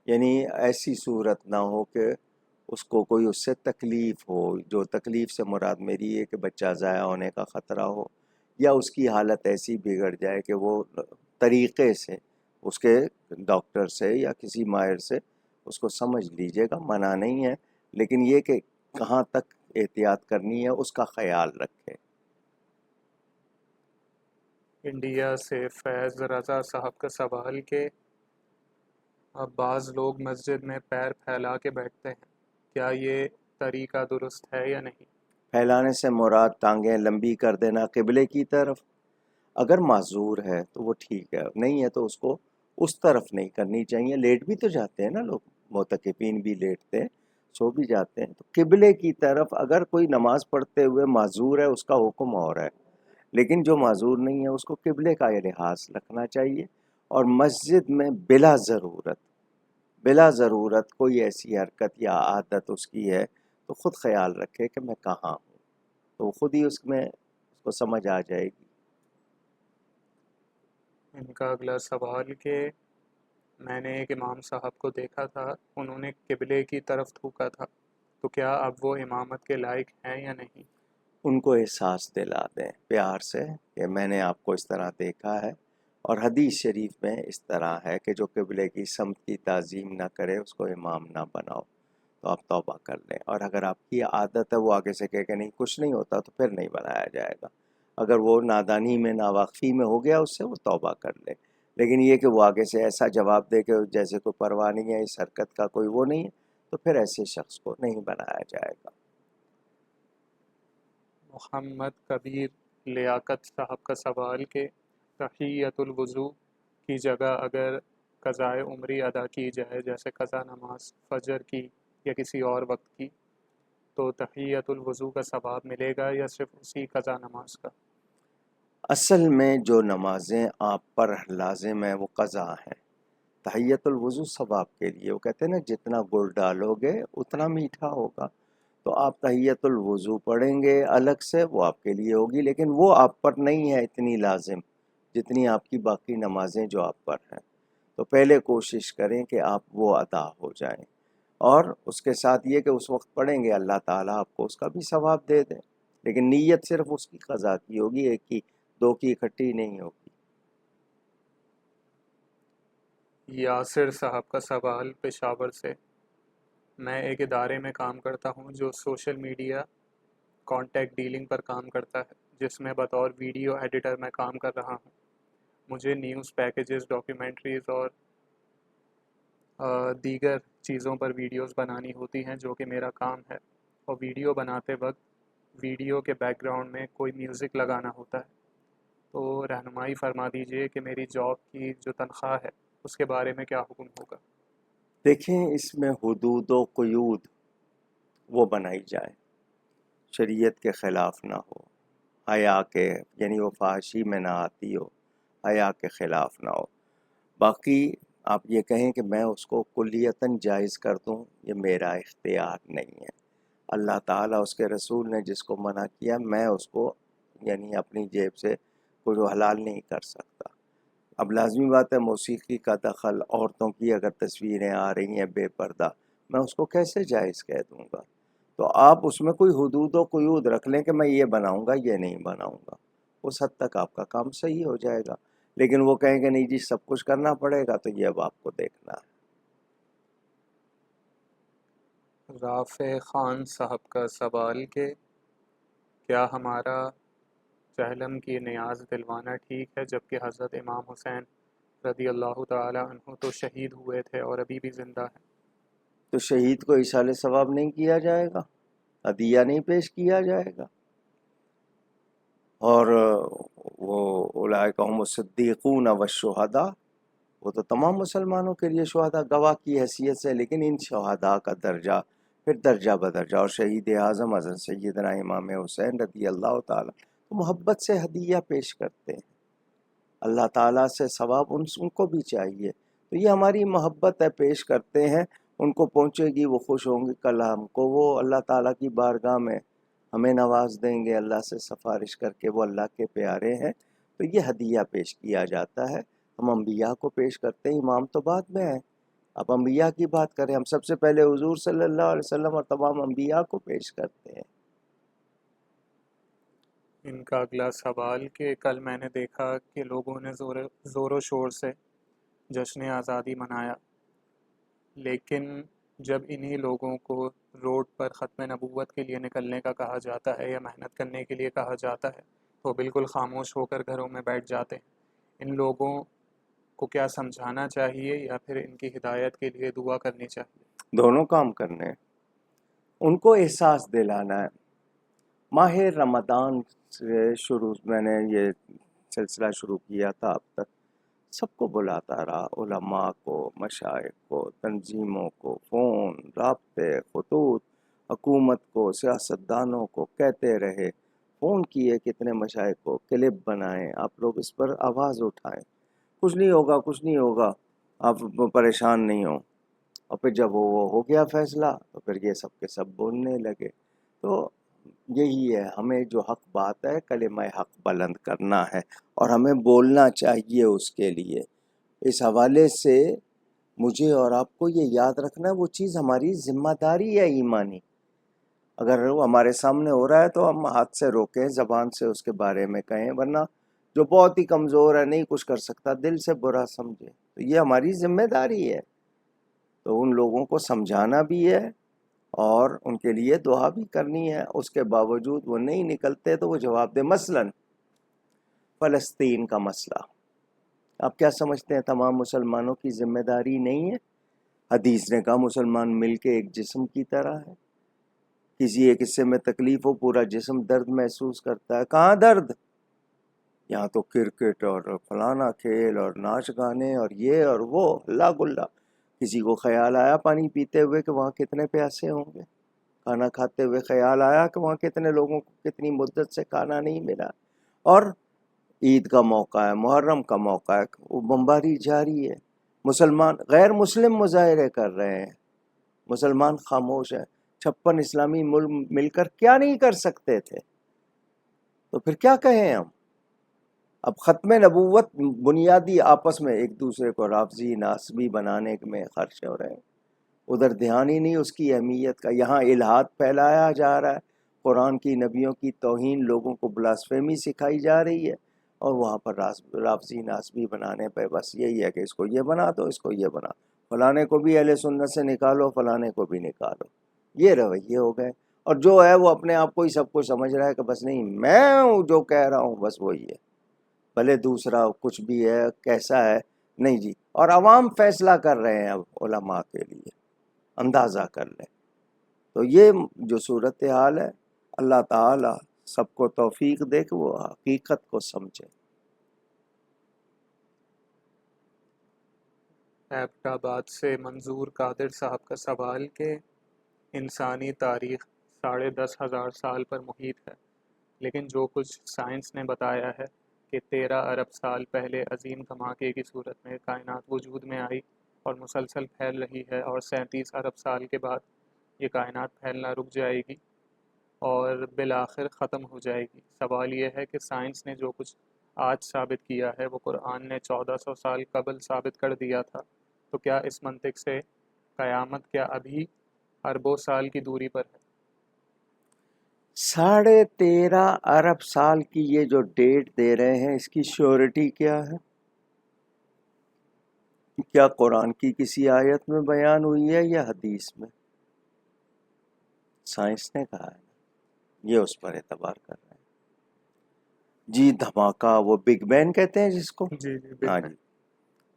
یعنی ایسی صورت نہ ہو کہ اس کو کوئی اس سے تکلیف ہو، جو تکلیف سے مراد میری ہے کہ بچہ ضائع ہونے کا خطرہ ہو، یا اس کی حالت ایسی بگڑ جائے کہ وہ طریقے سے اس کے ڈاکٹر سے یا کسی ماہر سے اس کو سمجھ لیجیے گا، منع نہیں ہے، لیکن یہ کہ کہاں تک احتیاط کرنی ہے اس کا خیال رکھے۔ انڈیا سے فیض رضا صاحب کا سوال کہ بعض لوگ مسجد میں پیر پھیلا کے بیٹھتے ہیں، کیا یہ طریقہ درست ہے یا نہیں؟ پھیلانے سے مراد ٹانگیں لمبی کر دینا قبلے کی طرف، اگر معذور ہے تو وہ ٹھیک ہے، نہیں ہے تو اس کو اس طرف نہیں کرنی چاہیے۔ لیٹ بھی تو جاتے ہیں نا لوگ، معتکفین بھی لیٹتے ہیں، سو بھی جاتے ہیں، تو قبلے کی طرف اگر کوئی نماز پڑھتے ہوئے معذور ہے اس کا حکم اور ہے، لیکن جو معذور نہیں ہے اس کو قبلے کا یہ لحاظ رکھنا چاہیے۔ اور مسجد میں بلا ضرورت کوئی ایسی حرکت یا عادت اس کی ہے تو خود خیال رکھے کہ میں کہاں ہوں، تو خود ہی اس کو سمجھ آ جائے گی۔ ان کا اگلا سوال کہ میں نے ایک امام صاحب کو دیکھا تھا، انہوں نے قبلے کی طرف تھوکا تھا، تو کیا اب وہ امامت کے لائق ہیں یا نہیں؟ ان کو احساس دلا دیں پیار سے کہ میں نے آپ کو اس طرح دیکھا ہے، اور حدیث شریف میں اس طرح ہے کہ جو قبلے کی سمت کی تعظیم نہ کرے اس کو امام نہ بناؤ، تو آپ توبہ کر لیں۔ اور اگر آپ کی عادت ہے وہ آگے سے کہے کہ نہیں کچھ نہیں ہوتا تو پھر نہیں بنایا جائے گا، اگر وہ نادانی میں ناواقفی میں ہو گیا اس سے وہ توبہ کر لے، لیکن یہ کہ وہ آگے سے ایسا جواب دے کہ جیسے کوئی پرواہ نہیں ہے، اس حرکت کا کوئی وہ نہیں ہے، تو پھر ایسے شخص کو نہیں بنایا جائے گا۔ محمد کبیر لیاقت صاحب کا سوال کہ تحیۃ الوضو کی جگہ اگر قضاء عمری ادا کی جائے، جیسے قضا نماز فجر کی یا کسی اور وقت کی، تو تحیۃ الوضو کا ثواب ملے گا یا صرف اسی قضا نماز کا؟ اصل میں جو نمازیں آپ پر لازم ہیں وہ قضا ہیں، تحیۃ الوضو ثواب کے لیے، وہ کہتے ہیں نا جتنا گڑ ڈالو گے اتنا میٹھا ہوگا، تو آپ تحیۃ الوضو پڑھیں گے الگ سے، وہ آپ کے لیے ہوگی، لیکن وہ آپ پر نہیں ہے اتنی لازم جتنی آپ کی باقی نمازیں جو آپ پر ہیں، تو پہلے کوشش کریں کہ آپ وہ ادا ہو جائیں، اور اس کے ساتھ یہ کہ اس وقت پڑھیں گے اللہ تعالیٰ آپ کو اس کا بھی ثواب دے دیں، لیکن نیت صرف اس کی قضا کی ہوگی، ایک کی دو کی اکٹھی نہیں ہوگی۔ یاسر صاحب کا سوال پشاور سے، میں ایک ادارے میں کام کرتا ہوں جو سوشل میڈیا کانٹیکٹ ڈیلنگ پر کام کرتا ہے، جس میں بطور ویڈیو ایڈیٹر میں کام کر رہا ہوں۔ مجھے نیوز پیکیجز، ڈاکیومنٹریز اور دیگر چیزوں پر ویڈیوز بنانی ہوتی ہیں جو کہ میرا کام ہے، اور ویڈیو بناتے وقت ویڈیو کے بیک گراؤنڈ میں کوئی میوزک لگانا ہوتا ہے، تو رہنمائی فرما دیجئے کہ میری جاب کی جو تنخواہ ہے اس کے بارے میں کیا حکم ہوگا؟ دیکھیں اس میں حدود و قیود وہ بنائی جائیں، شریعت کے خلاف نہ ہو، حیا کے یعنی وہ فحاشی میں نہ آتی ہو، حیا کے خلاف نہ ہو، باقی آپ یہ کہیں کہ میں اس کو کلیتاً جائز کر دوں، یہ میرا اختیار نہیں ہے، اللہ تعالیٰ اس کے رسول نے جس کو منع کیا میں اس کو یعنی اپنی جیب سے کوئی حلال نہیں کر سکتا۔ اب لازمی بات ہے موسیقی کا دخل، عورتوں کی اگر تصویریں آ رہی ہیں بے پردہ، میں اس کو کیسے جائز کہہ دوں گا؟ تو آپ اس میں کوئی حدود و قیود رکھ لیں کہ میں یہ بناؤں گا یہ نہیں بناؤں گا، اس حد تک آپ کا کام صحیح ہو جائے گا، لیکن وہ کہیں کہ نہیں جی سب کچھ کرنا پڑے گا، تو یہ اب آپ کو دیکھنا ہے۔ رافع خان صاحب کا سوال کہ کیا ہمارا جہلم کی نیاز دلوانا ٹھیک ہے، جبکہ حضرت امام حسین رضی اللہ تعالی عنہ تو شہید ہوئے تھے اور ابھی بھی زندہ ہیں؟ تو شہید کو ایصال ثواب نہیں کیا جائے گا، عطیہ نہیں پیش کیا جائے گا، اور وہ اولئک هم الصدیقون والشہداء، وہ تو تمام مسلمانوں کے لیے شہداء گواہ کی حیثیت سے، لیکن ان شہداء کا درجہ پھر درجہ بدرجہ، اور شہید اعظم حضرت سیدنا امام حسین رضی اللہ تعالیٰ تو محبت سے ہدیہ پیش کرتے ہیں، اللہ تعالیٰ سے ثواب ان کو بھی چاہیے، تو یہ ہماری محبت ہے، پیش کرتے ہیں، ان کو پہنچے گی، وہ خوش ہوں گے، کل ہم کو وہ اللہ تعالیٰ کی بارگاہ میں ہمیں نواز دیں گے اللہ سے سفارش کر کے، وہ اللہ کے پیارے ہیں، تو یہ ہدیہ پیش کیا جاتا ہے۔ ہم انبیاء کو پیش کرتے ہیں، امام تو بعد میں ہیں۔ اب انبیاء کی بات کریں، ہم سب سے پہلے حضور صلی اللہ علیہ وسلم اور تمام انبیاء کو پیش کرتے ہیں۔ ان کا اگلا سوال کہ کل میں نے دیکھا کہ لوگوں نے زور و شور سے جشن آزادی منایا، لیکن جب انہی لوگوں کو روڈ پر ختم نبوت کے لیے نکلنے کا کہا جاتا ہے یا محنت کرنے کے لیے کہا جاتا ہے تو بالکل خاموش ہو کر گھروں میں بیٹھ جاتے ہیں۔ ان لوگوں کو کیا سمجھانا چاہیے یا پھر ان کی ہدایت کے لیے دعا کرنی چاہیے؟ دونوں کام کرنے ہیں، ان کو احساس دلانا ہے۔ ماہ رمضان سے میں نے یہ سلسلہ شروع کیا تھا، اب تک سب کو بلاتا رہا، علماء کو، مشائخ کو، تنظیموں کو، فون، رابطے، خطوط، حکومت کو، سیاستدانوں کو کہتے رہے، فون کیے کتنے مشائخ کو، کلپ بنائیں، آپ لوگ اس پر آواز اٹھائیں، کچھ نہیں ہوگا، کچھ نہیں ہوگا، آپ پریشان نہیں ہوں۔ اور پھر جب وہ ہو گیا فیصلہ تو پھر یہ سب کے سب بولنے لگے۔ تو یہی ہے، ہمیں جو حق بات ہے کلمہ حق بلند کرنا ہے، اور ہمیں بولنا چاہیے اس کے لیے۔ اس حوالے سے مجھے اور آپ کو یہ یاد رکھنا ہے، وہ چیز ہماری ذمہ داری ہے ایمانی۔ اگر وہ ہمارے سامنے ہو رہا ہے تو ہم ہاتھ سے روکیں، زبان سے اس کے بارے میں کہیں، ورنہ جو بہت ہی کمزور ہے، نہیں کچھ کر سکتا، دل سے برا سمجھے، تو یہ ہماری ذمہ داری ہے۔ تو ان لوگوں کو سمجھانا بھی ہے اور ان کے لیے دعا بھی کرنی ہے۔ اس کے باوجود وہ نہیں نکلتے تو وہ جواب دے۔ مثلاً فلسطین کا مسئلہ، آپ کیا سمجھتے ہیں تمام مسلمانوں کی ذمہ داری نہیں ہے؟ حدیث نے کہا مسلمان مل کے ایک جسم کی طرح ہے، کسی ایک حصے میں تکلیف ہو پورا جسم درد محسوس کرتا ہے۔ کہاں درد؟ یہاں تو کرکٹ اور فلانا کھیل اور ناچ گانے اور یہ اور وہ، اللہ گلا۔ کسی کو خیال آیا پانی پیتے ہوئے کہ وہاں کتنے پیاسے ہوں گے؟ کھانا کھاتے ہوئے خیال آیا کہ وہاں کتنے لوگوں کو کتنی مدت سے کھانا نہیں ملا؟ اور عید کا موقع ہے، محرم کا موقع ہے، وہ بمباری جاری ہے، مسلمان غیر مسلم مظاہرے کر رہے ہیں، مسلمان خاموش ہیں۔ 56 اسلامی ملک مل کر کیا نہیں کر سکتے تھے؟ تو پھر کیا کہیں ہم؟ اب ختم نبوت بنیادی آپس میں ایک دوسرے کو رافضی ناسبی بنانے میں خرچ ہو رہے ہیں، ادھر دھیان ہی نہیں اس کی اہمیت کا۔ یہاں الہاد پھیلایا جا رہا ہے، قرآن کی نبیوں کی توہین، لوگوں کو بلاسفیمی سکھائی جا رہی ہے، اور وہاں پر رافضی ناسبی بنانے پہ بس یہی ہے کہ اس کو یہ بنا دو، اس کو یہ بنا، فلانے کو بھی اہل سنت سے نکالو، فلانے کو بھی نکالو، یہ رویے ہو گئے۔ اور جو ہے وہ اپنے آپ کو ہی سب کچھ سمجھ رہا ہے کہ بس نہیں، میں ہوں جو کہہ رہا ہوں بس وہی ہے، بھلے دوسرا کچھ بھی ہے کیسا ہے نہیں جی۔ اور عوام فیصلہ کر رہے ہیں اب علماء کے لیے، اندازہ کر لیں۔ تو یہ جو صورتحال ہے، اللہ تعالی سب کو توفیق دے کہ وہ حقیقت کو سمجھے۔ ایبٹ آباد سے منظور قادر صاحب کا سوال کہ انسانی تاریخ 10,500 سال پر محیط ہے، لیکن جو کچھ سائنس نے بتایا ہے کہ 13 ارب سال پہلے عظیم دھماکے کی صورت میں کائنات وجود میں آئی اور مسلسل پھیل رہی ہے، اور 37 ارب سال کے بعد یہ کائنات پھیلنا رک جائے گی اور بالآخر ختم ہو جائے گی۔ سوال یہ ہے کہ سائنس نے جو کچھ آج ثابت کیا ہے وہ قرآن نے 1400 سال قبل ثابت کر دیا تھا، تو کیا اس منطق سے قیامت کیا ابھی اربوں سال کی دوری پر ہے؟ 13.5 ارب سال کی یہ جو ڈیٹ دے رہے ہیں، اس کی شیورٹی کیا ہے؟ کیا قرآن کی کسی آیت میں بیان ہوئی ہے یا حدیث میں؟ سائنس نے کہا ہے، یہ اس پر اعتبار کر رہے ہیں۔ جی دھماکہ، وہ بگ بینگ کہتے ہیں جس کو، جی ہاں جی،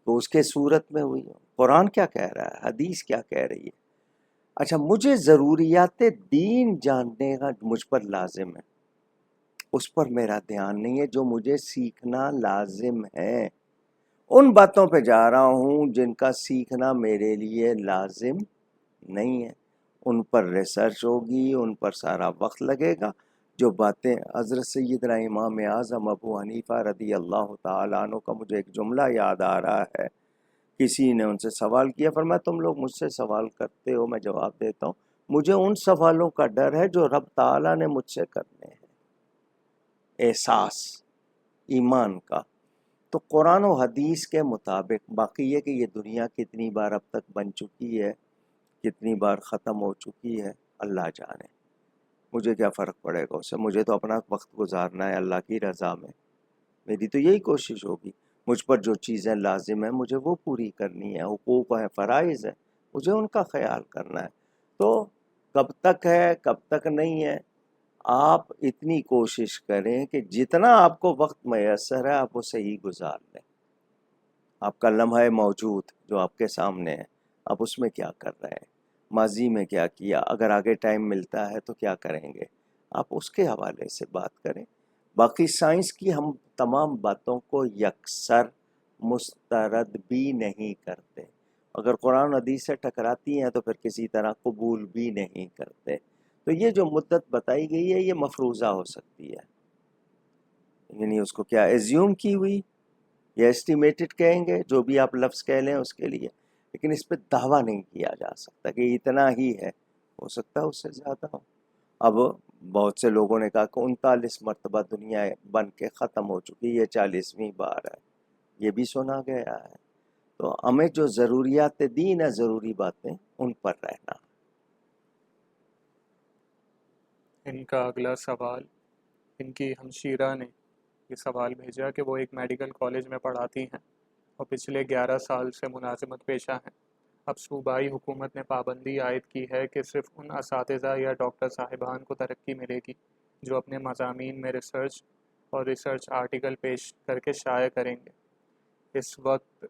تو اس کے صورت میں ہوئی۔ قرآن کیا کہہ رہا ہے، حدیث کیا کہہ رہی ہے؟ اچھا، مجھے ضروریات دین جاننے کا مجھ پر لازم ہے، اس پر میرا دھیان نہیں ہے، جو مجھے سیکھنا لازم ہے ان باتوں پہ جا رہا ہوں جن کا سیکھنا میرے لیے لازم نہیں ہے، ان پر ریسرچ ہوگی، ان پر سارا وقت لگے گا۔ جو باتیں حضرت سیدنا امام اعظم ابو حنیفہ رضی اللہ تعالیٰ عنہ کا مجھے ایک جملہ یاد آ رہا ہے، کسی نے ان سے سوال کیا، فرمایا تم لوگ مجھ سے سوال کرتے ہو، میں جواب دیتا ہوں، مجھے ان سوالوں کا ڈر ہے جو رب تعالیٰ نے مجھ سے کرنے ہیں، احساس ایمان کا۔ تو قرآن و حدیث کے مطابق، باقی یہ کہ یہ دنیا کتنی بار اب تک بن چکی ہے، کتنی بار ختم ہو چکی ہے، اللہ جانے، مجھے کیا فرق پڑے گا اس سے؟ مجھے تو اپنا وقت گزارنا ہے اللہ کی رضا میں، میری تو یہی کوشش ہوگی۔ مجھ پر جو چیزیں لازم ہیں مجھے وہ پوری کرنی ہے، حقوق ہیں، فرائض ہیں، مجھے ان کا خیال کرنا ہے۔ تو کب تک ہے، کب تک نہیں ہے، آپ اتنی کوشش کریں کہ جتنا آپ کو وقت میسر ہے آپ اسے ہی گزار لیں۔ آپ کا لمحہ موجود جو آپ کے سامنے ہے، آپ اس میں کیا کر رہے ہیں، ماضی میں کیا کیا، اگر آگے ٹائم ملتا ہے تو کیا کریں گے، آپ اس کے حوالے سے بات کریں۔ باقی سائنس کی ہم تمام باتوں کو یکسر مسترد بھی نہیں کرتے، اگر قرآن حدیث سے ٹکراتی ہیں تو پھر کسی طرح قبول بھی نہیں کرتے۔ تو یہ جو مدت بتائی گئی ہے یہ مفروضہ ہو سکتی ہے، یعنی اس کو کیا ایزیوم کی ہوئی یا ایسٹیمیٹڈ کہیں گے، جو بھی آپ لفظ کہہ لیں اس کے لیے، لیکن اس پہ دعویٰ نہیں کیا جا سکتا کہ اتنا ہی ہے، ہو سکتا ہے اس سے زیادہ ہو۔ اب بہت سے لوگوں نے کہا کہ 39 مرتبہ دنیا بن کے ختم ہو چکی، یہ 40ویں بار ہے، یہ بھی سنا گیا ہے۔ تو ہمیں جو ضروریات دین ہے، ضروری باتیں، ان پر رہنا۔ ان کا اگلا سوال، ان کی ہمشیرہ نے یہ سوال بھیجا کہ وہ ایک میڈیکل کالج میں پڑھاتی ہیں اور پچھلے 11 سال سے ملازمت پیشہ ہیں۔ اب صوبائی حکومت نے پابندی عائد کی ہے کہ صرف ان اساتذہ یا ڈاکٹر صاحبان کو ترقی ملے گی جو اپنے مضامین میں ریسرچ اور ریسرچ آرٹیکل پیش کر کے شائع کریں گے۔ اس وقت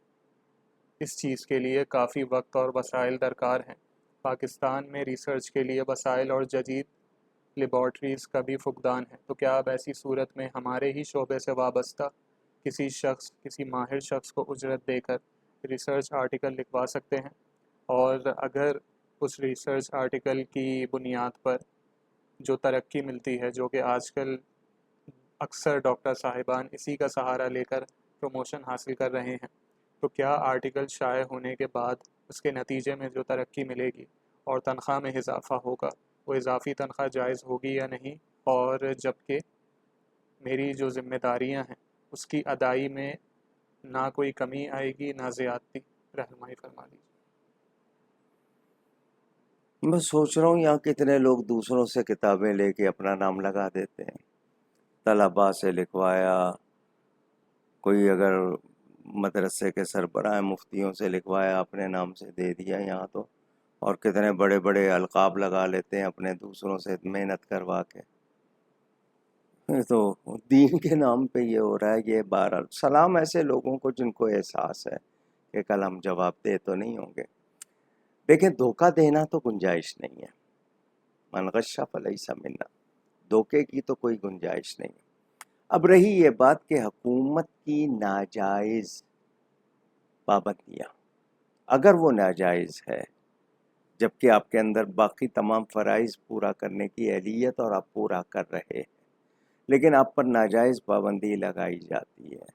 اس چیز کے لیے کافی وقت اور وسائل درکار ہیں۔ پاکستان میں ریسرچ کے لیے وسائل اور جدید لیبارٹریز کا بھی فقدان ہے، تو کیا اب ایسی صورت میں ہمارے ہی شعبے سے وابستہ کسی ماہر شخص کو اجرت دے کر ریسرچ آرٹیکل لکھوا سکتے ہیں؟ اور اگر اس ریسرچ آرٹیکل کی بنیاد پر جو ترقی ملتی ہے، جو کہ آج کل اکثر ڈاکٹر صاحبان اسی کا سہارا لے کر پروموشن حاصل کر رہے ہیں، تو کیا آرٹیکل شائع ہونے کے بعد اس کے نتیجے میں جو ترقی ملے گی اور تنخواہ میں اضافہ ہوگا، وہ اضافی تنخواہ جائز ہوگی یا نہیں؟ اور جبکہ میری جو ذمہ داریاں ہیں اس کی ادائی میں نہ کوئی کمی آئے گی نہ زیادتی، رہنمائی فرما دیجیے۔ میں سوچ رہا ہوں یہاں کتنے لوگ دوسروں سے کتابیں لے کے اپنا نام لگا دیتے ہیں، طلباء سے لکھوایا، کوئی اگر مدرسے کے سربراہ مفتیوں سے لکھوایا، اپنے نام سے دے دیا یہاں تو، اور کتنے بڑے بڑے القاب لگا لیتے ہیں اپنے دوسروں سے محنت کروا کے۔ تو دین کے نام پہ یہ ہو رہا ہے۔ یہ بہرحال سلام ایسے لوگوں کو جن کو احساس ہے کہ کل ہم جواب دے تو نہیں ہوں گے۔ دیکھیں، دھوکہ دینا تو گنجائش نہیں ہے، من غش فلیس منا، دھوکے کی تو کوئی گنجائش نہیں ہے۔ اب رہی یہ بات کہ حکومت کی ناجائز پابندیاں، اگر وہ ناجائز ہے جبکہ آپ کے اندر باقی تمام فرائض پورا کرنے کی اہلیت اور آپ پورا کر رہے ہیں، لیکن آپ پر ناجائز پابندی لگائی جاتی ہے،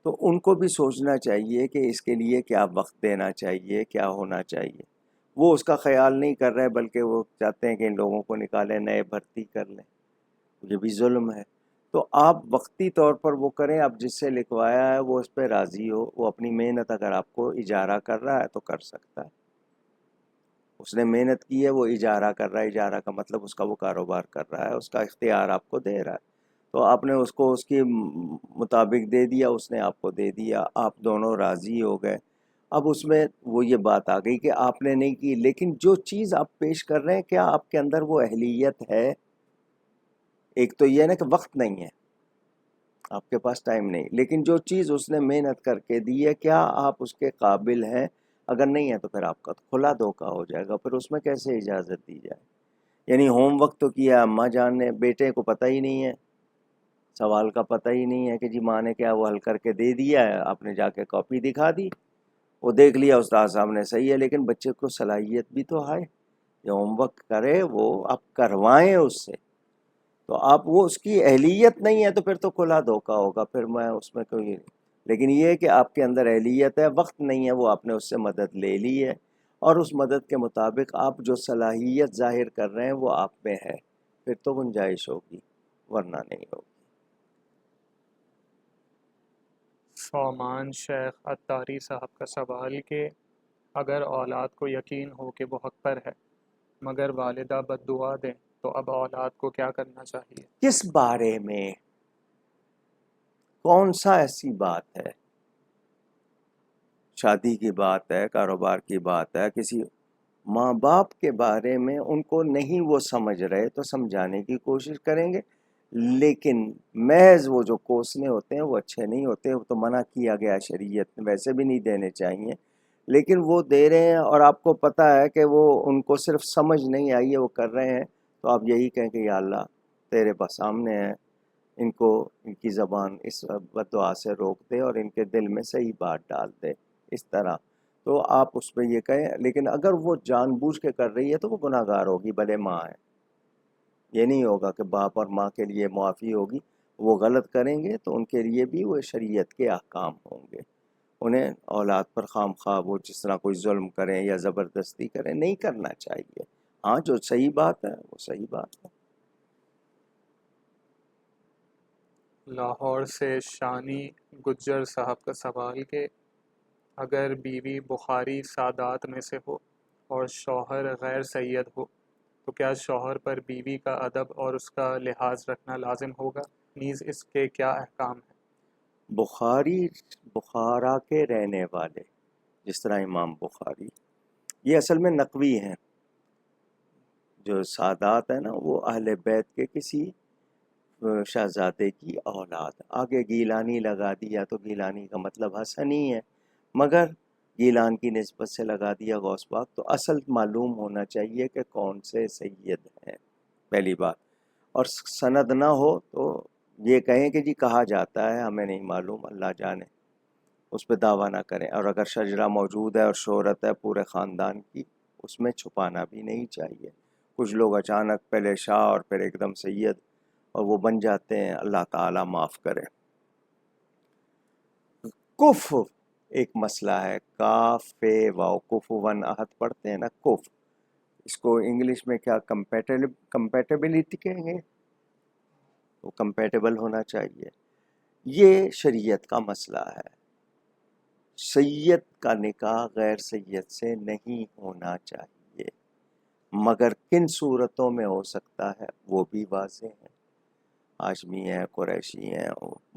تو ان کو بھی سوچنا چاہیے کہ اس کے لیے کیا وقت دینا چاہیے، کیا ہونا چاہیے۔ وہ اس کا خیال نہیں کر رہے، بلکہ وہ چاہتے ہیں کہ ان لوگوں کو نکالیں، نئے بھرتی کر لیں، یہ بھی ظلم ہے۔ تو آپ وقتی طور پر وہ کریں، آپ جس سے لکھوایا ہے وہ اس پہ راضی ہو، وہ اپنی محنت اگر آپ کو اجارہ کر رہا ہے تو کر سکتا ہے، اس نے محنت کی ہے، وہ اجارہ کر رہا ہے، اجارہ کا مطلب اس کا وہ کاروبار کر رہا ہے، اس کا اختیار آپ کو دے رہا ہے، تو آپ نے اس کو اس کے مطابق دے دیا، اس نے آپ کو دے دیا، آپ دونوں راضی ہو گئے۔ اب اس میں وہ یہ بات آ گئی کہ آپ نے نہیں کی، لیکن جو چیز آپ پیش کر رہے ہیں کیا آپ کے اندر وہ اہلیت ہے؟ ایک تو یہ ہے نا کہ وقت نہیں ہے، آپ کے پاس ٹائم نہیں، لیکن جو چیز اس نے محنت کر کے دی ہے کیا آپ اس کے قابل ہیں؟ اگر نہیں ہے تو پھر آپ کا کھلا دھوکہ ہو جائے گا، پھر اس میں کیسے اجازت دی جائے؟ یعنی ہوم ورک تو کیا اماں جان نے، بیٹے کو پتہ ہی نہیں ہے، سوال کا پتہ ہی نہیں ہے کہ جی ماں نے کیا وہ حل کر کے دے دیا ہے، آپ نے جا کے کاپی دکھا دی، وہ دیکھ لیا استاد صاحب نے، صحیح ہے، لیکن بچے کو صلاحیت بھی تو ہے، جو ہوم ورک کرے وہ آپ کروائیں اس سے، تو آپ وہ اس کی اہلیت نہیں ہے تو پھر تو کھلا دھوکہ ہوگا، پھر میں اس میں کوئی، لیکن یہ کہ آپ کے اندر اہلیت ہے، وقت نہیں ہے، وہ آپ نے اس سے مدد لے لی ہے، اور اس مدد کے مطابق آپ جو صلاحیت ظاہر کر رہے ہیں وہ آپ میں ہے، پھر تو گنجائش ہوگی، ورنہ نہیں ہوگی۔ سومان شیخ عطاری صاحب کا سوال کہ اگر اولاد کو یقین ہو کہ وہ حق پر ہے مگر والدہ بد دعا دیں تو اب اولاد کو کیا کرنا چاہیے؟ کس بارے میں؟ کون سا ایسی بات ہے؟ شادی کی بات ہے، کاروبار کی بات ہے، کسی ماں باپ کے بارے میں ان کو نہیں وہ سمجھ رہے تو سمجھانے کی کوشش کریں گے، لیکن محض وہ جو کوسنے ہوتے ہیں وہ اچھے نہیں ہوتے، وہ تو منع کیا گیا شریعت نے، ویسے بھی نہیں دینے چاہیے، لیکن وہ دے رہے ہیں اور آپ کو پتہ ہے کہ وہ ان کو صرف سمجھ نہیں آئی ہے، وہ کر رہے ہیں، تو آپ یہی کہیں کہ یا اللہ تیرے پاس سامنے ہے، ان کو ان کی زبان اس بد دعا سے روک دے اور ان کے دل میں صحیح بات ڈال دے، اس طرح تو آپ اس پہ یہ کہیں۔ لیکن اگر وہ جان بوجھ کے کر رہی ہے تو وہ گناہ گار ہوگی، بھلے ماں ہے، یہ نہیں ہوگا کہ باپ اور ماں کے لیے معافی ہوگی، وہ غلط کریں گے تو ان کے لیے بھی وہ شریعت کے احکام ہوں گے، انہیں اولاد پر خام خواہ وہ جس طرح کوئی ظلم کریں یا زبردستی کریں نہیں کرنا چاہیے، ہاں جو صحیح بات ہے وہ صحیح بات ہے۔ لاہور سے شانی گجر صاحب کا سوال کہ اگر بیوی بخاری سادات میں سے ہو اور شوہر غیر سید ہو تو کیا شوہر پر بیوی کا ادب اور اس کا لحاظ رکھنا لازم ہوگا؟ نیز اس کے کیا احکام ہیں؟ بخارا کے رہنے والے جس طرح امام بخاری، یہ اصل میں نقوی ہیں، جو سادات ہیں نا وہ اہل بیت کے کسی شہزادے کی اولاد، آگے گیلانی لگا دیا تو گیلانی کا مطلب حسن ہی ہے، مگر گیلان کی نسبت سے لگا دیا غوث پاک، تو اصل معلوم ہونا چاہیے کہ کون سے سید ہیں، پہلی بات، اور سند نہ ہو تو یہ کہیں کہ جی کہا جاتا ہے، ہمیں نہیں معلوم، اللہ جانے، اس پہ دعویٰ نہ کریں، اور اگر شجرہ موجود ہے اور شہرت ہے پورے خاندان کی، اس میں چھپانا بھی نہیں چاہیے۔ کچھ لوگ اچانک پہلے شاہ اور پھر ایک دم سید اور وہ بن جاتے ہیں، اللہ تعالیٰ معاف کرے۔ کف ایک مسئلہ ہے، کاف فے واو کف ون احد پڑھتے ہیں نا، کف، اس کو انگلش میں کیا کمپیٹیبلٹی کہیں گے، وہ کمپیٹیبل ہونا چاہیے، یہ شریعت کا مسئلہ ہے، سید کا نکاح غیر سید سے نہیں ہونا چاہیے، مگر کن صورتوں میں ہو سکتا ہے وہ بھی واضح ہے، ہاشمی ہیں، قریشی ہیں،